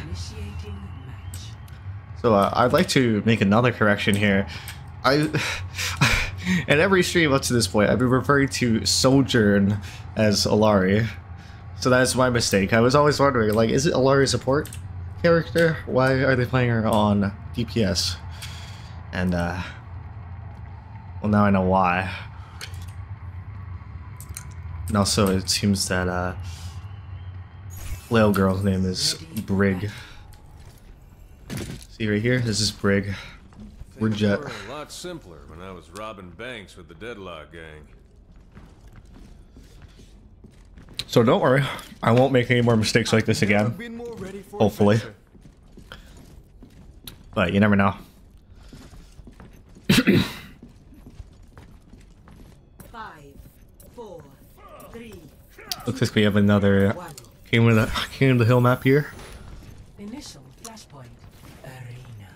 So I'd like to make another correction here. At every stream up to this point, I've been referring to Sojourn as Alari. So that's my mistake. I was always wondering, like, is it Alari a support character? Why are they playing her on DPS? And well, now I know why. And also, it seems that Flail Girl's name is Brig. See right here? This is Brig. We're Jet. A lot simpler when I was robbing banks with the Deadlock gang. So don't worry, I won't make any more mistakes like this again. Hopefully. But you never know. Looks like we have another King of the Hill map here. Initial flashpoint arena.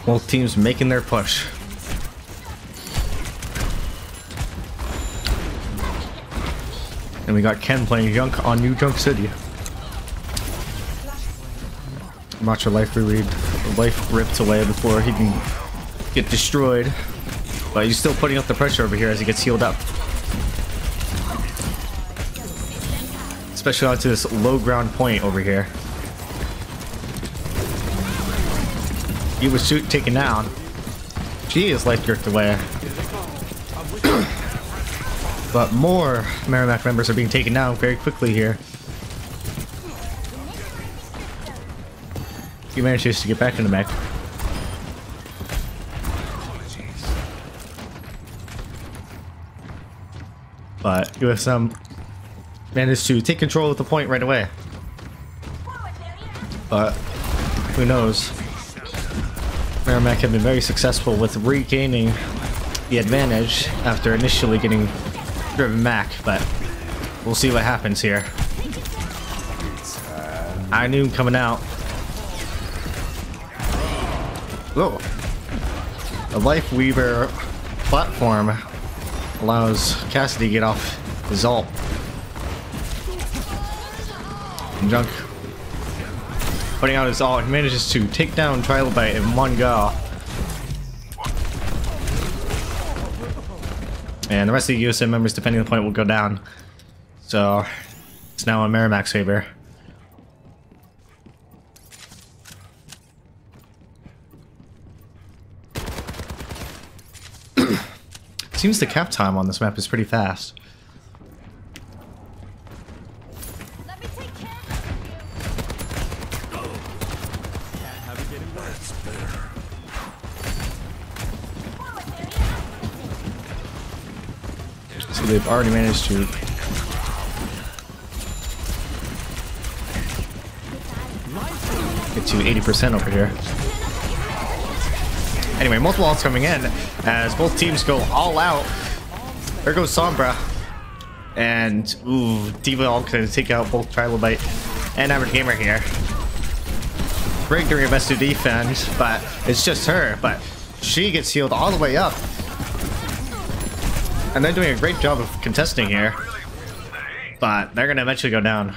Both teams making their push. And we got Ken playing Junk on New Junk City. Watch your life reread. Life ripped away before he can get destroyed. But he's still putting up the pressure over here as he gets healed up. Especially onto this low ground point over here. He was taken down. She is life jerked away. But more Merrimack members are being taken down very quickly here. He manages to get back in the mech. But USM managed to take control of the point right away. But who knows? Merrimack have been very successful with regaining the advantage after initially getting driven back, but we'll see what happens here. I knew him coming out. Oh, a Life Weaver platform allows Cassidy to get off his ult. And Junk putting out his ult, he manages to take down Trilobite in one go. And the rest of the USM members defending the point will go down. So it's now in Merrimack's favor. Seems the cap time on this map is pretty fast. Let me take care So they've already managed to get to 80% over here. Anyway, multiple ults coming in as both teams go all out. There goes Sombra. And, ooh, Diva ult going to take out both Trilobite and Average Gamer here. Brig doing her best to defend, but it's just her. But she gets healed all the way up. And they're doing a great job of contesting here. But they're gonna eventually go down.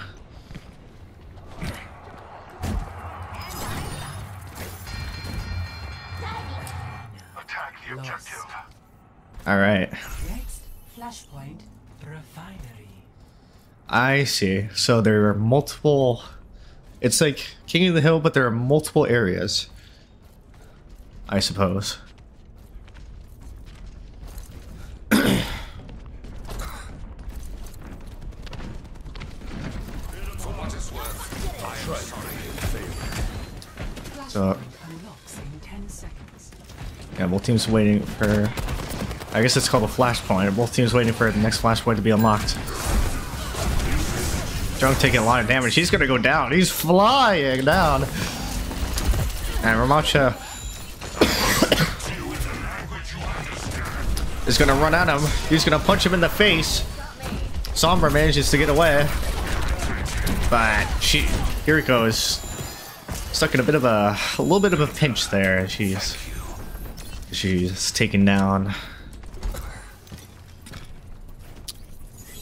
Attack the objective. Alright. Next flashpoint refinery. I see. So there are multiple... It's like King of the Hill, but there are multiple areas. I suppose. So, Unlocks in 10 seconds. yeah, both teams waiting for... I guess it's called a flashpoint. Both teams waiting for the next flashpoint to be unlocked. Junk taking a lot of damage. He's gonna go down. He's flying down. And Ramacha is gonna run at him. He's gonna punch him in the face. Sombra manages to get away. But Kiriko is stuck in a little bit of a pinch there. She's taken down.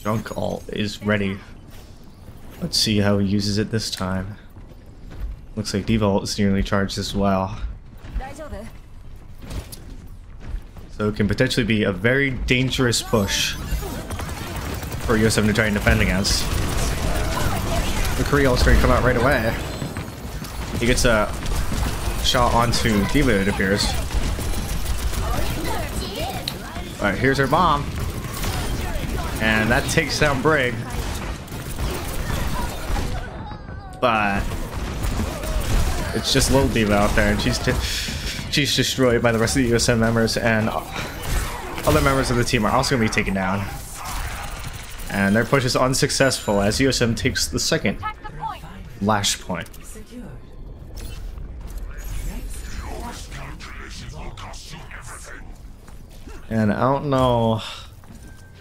Junk ult is ready. Let's see how he uses it this time. Looks like D.Va ult is nearly charged as well. So it can potentially be a very dangerous push for USM to try and defend against. The Korea ult's going to come out right away. He gets a shot onto D.Va, it appears. Alright, here's her bomb. And that takes down Brig. But it's just little D.Va out there, and she's destroyed by the rest of the USM members, and other members of the team are also going to be taken down. And their push is unsuccessful as USM takes the second lash point. And I don't know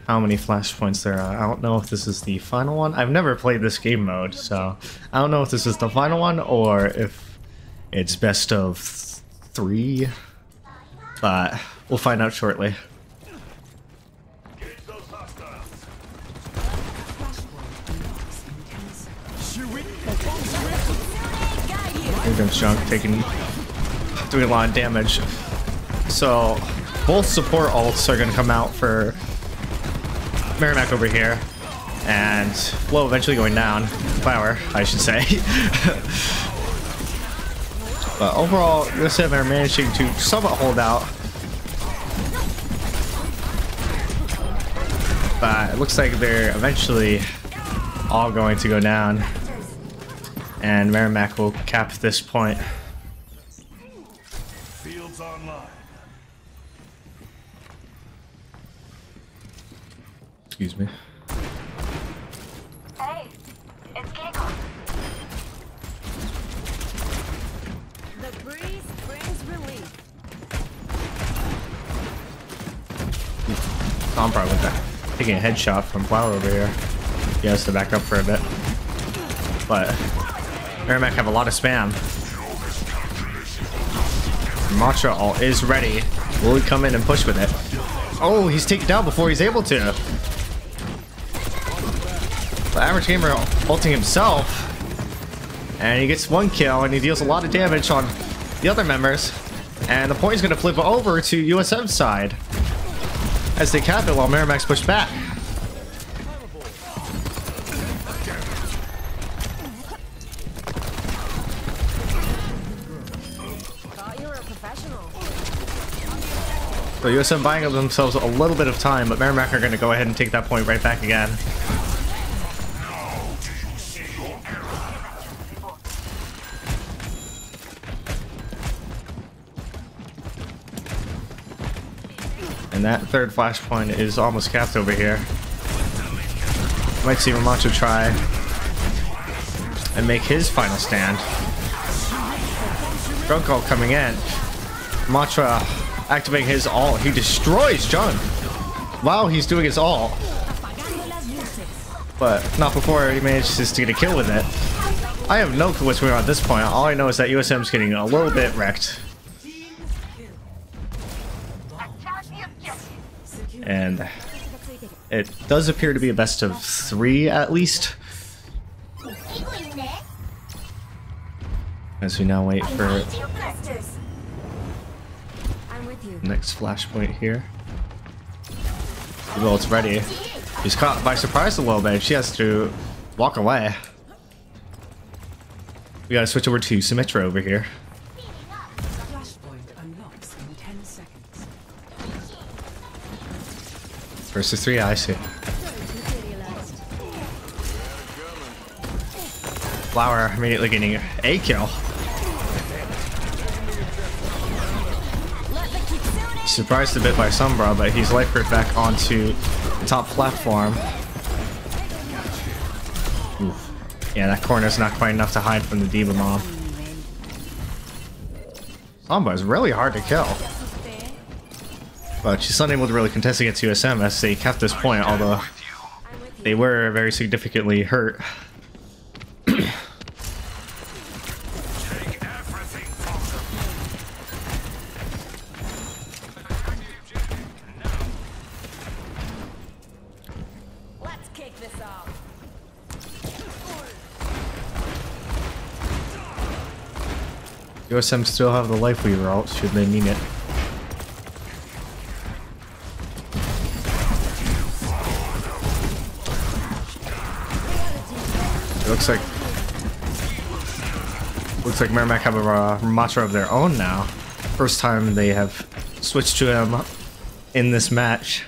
how many flashpoints there are. I don't know if this is the final one. I've never played this game mode, so I don't know if this is the final one or if it's best of 3. But we'll find out shortly. Here comes Junk doing a lot of damage. So both support ults are going to come out for Merrimack over here, and Flow eventually going down. Flower, I should say. But overall, USM are managing to somewhat hold out. But it looks like they're eventually all going to go down, and Merrimack will cap this point. Fields online. Excuse me. Hey, it's Keiko. The breeze brings relief. Sombra with that. Taking a headshot from Flower over here. He has to back up for a bit. But Merrimack have a lot of spam. Matra ult is ready. Will he come in and push with it? Oh, he's taken down before he's able to. The average gamer ulting himself, and he gets 1 kill, and he deals a lot of damage on the other members. And the point is going to flip over to USM's side as they cap it while Merrimack's pushed back. Thought you were a professional. So USM buying up themselves a little bit of time, but Merrimack are going to go ahead and take that point right back again. And that third flashpoint is almost capped over here. Might see Ramacho try and make his final stand. Drunk ult coming in. Ramacho activating his ult. He destroys Junk while he's doing his ult. But not before he manages to get a kill with it. I have no clue what's going on at this point. All I know is that USM's getting a little bit wrecked. And it does appear to be a best of 3 at least. As we now wait for I'm with you. next flashpoint here. Well, it's ready. She's caught by surprise a little bit. She has to walk away. We gotta switch over to Symmetra over here. Flashpoint unlocks in 10 seconds. Versus 3, I see. Flower immediately getting a kill. Surprised a bit by Sombra, but he's life right back onto the top platform. Oof. Yeah, that corner's not quite enough to hide from the Diva Bomb. Sombra is really hard to kill. But she's unable to really contest against USM as they kept this point, although they were very significantly hurt. Let's kick this off. USM still have the Life Weaver ult, should they need it. It looks like Merrimack have a Ramatra of their own now. First time they have switched to him in this match.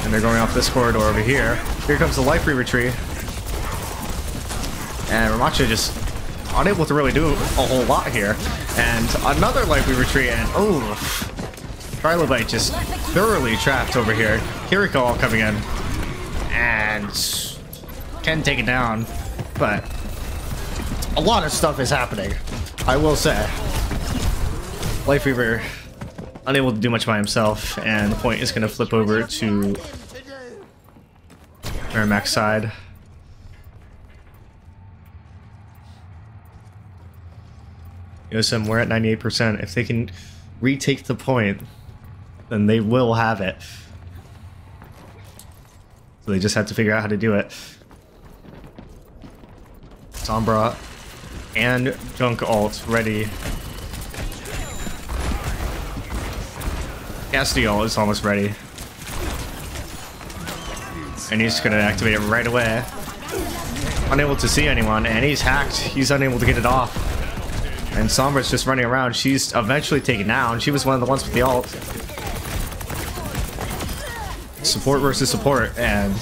And they're going off this corridor over here. Here comes the Life Weaver tree. And Ramatra just unable to really do a whole lot here. And another Life Weaver tree, and oh, Trilobite just thoroughly trapped over here. Kiriko all coming in. And can take it down, but a lot of stuff is happening, I will say. Life Weaver unable to do much by himself, and the point is going to flip over to Merrimack's side. USM, we're at 98%. If they can retake the point, then they will have it. So they just have to figure out how to do it. Sombra and Junk ult ready. Castiel is almost ready. And he's gonna activate it right away. Unable to see anyone, and he's hacked. He's unable to get it off. And Sombra's just running around. She's eventually taken down. She was one of the ones with the ult. Support versus support, and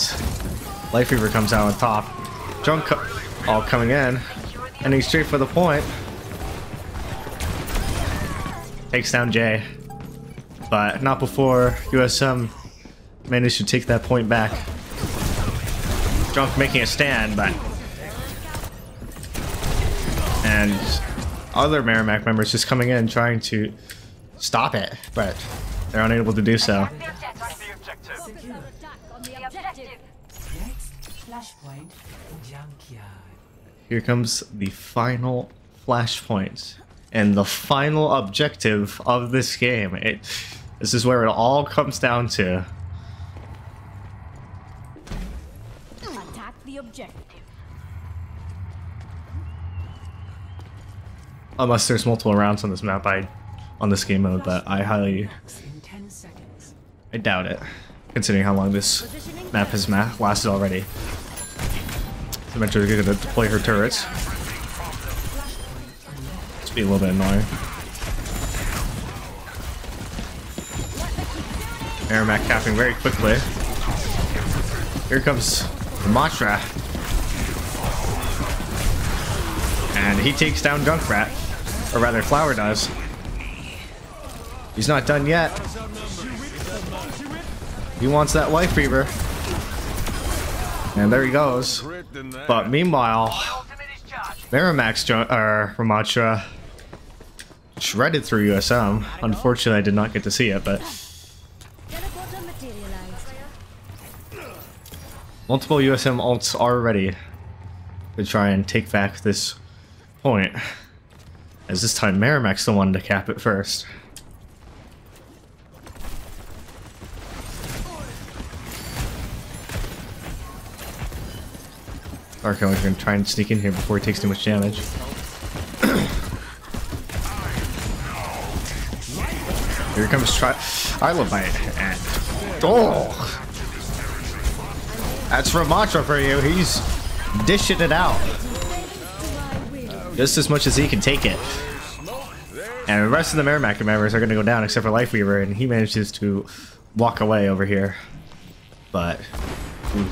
Life Weaver comes out on top. Junk all coming in, and he's straight for the point. Takes down Jay, but not before USM managed to take that point back. Junk making a stand, but and other Merrimack members just coming in trying to stop it, but they're unable to do so. Next flashpoint junkyard. Here comes the final flashpoint and the final objective of this game. This is where it all comes down to. Attack the objective. Unless there's multiple rounds on this map, on this game mode, but I highly, In 10 seconds. I doubt it, considering how long this map has lasted already. Eventually going to deploy her turrets. It's be a little bit annoying. Merrimack capping very quickly. Here comes Matra. And he takes down Junkrat. Or rather, Flower does. He's not done yet. He wants that Life Weaver. And there he goes. But meanwhile, Merrimack's Ramatra shredded through USM. Unfortunately, I did not get to see it, but multiple USM ults are ready to try and take back this point. As this time, Merrimack's the one to cap it first. Arco is going to try and sneak in here before he takes too much damage. Here comes try. I love my and oh, that's Ramatra for you. He's dishing it out just as much as he can take it. And the rest of the Merrimack members are going to go down except for Lifeweaver, and he manages to walk away over here. But ooh,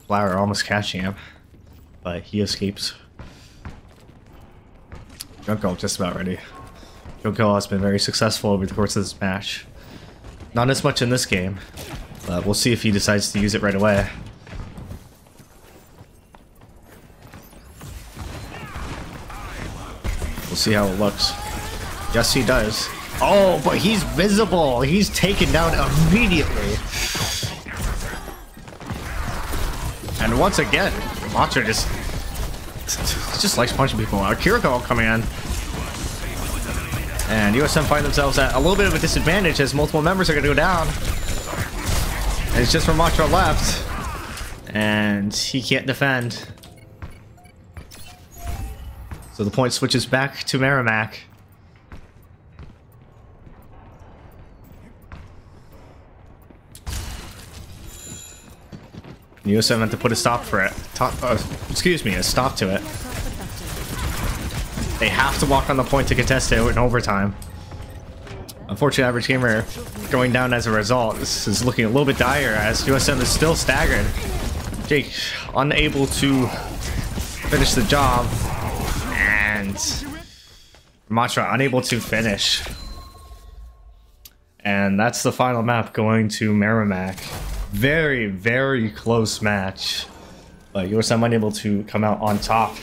Flower almost catching him, but he escapes. Junko just about ready. Junko has been very successful over the course of this match. Not as much in this game, but we'll see if he decides to use it right away. We'll see how it looks. Yes, he does. Oh, but he's visible. He's taken down immediately. And once again, Macho just likes punching people. Kiriko coming in. And USM find themselves at a little bit of a disadvantage as multiple members are going to go down. And it's just Ramatra left. And he can't defend. So the point switches back to Merrimack. USM had to put a stop for it. Excuse me, a stop to it. They have to walk on the point to contest it in overtime. Unfortunately, Average Gamer going down as a result. This is looking a little bit dire as USM is still staggered. Jake unable to finish the job. And Ramatra unable to finish. And that's the final map going to Merrimack. Very, very close match. But USM unable to come out on top.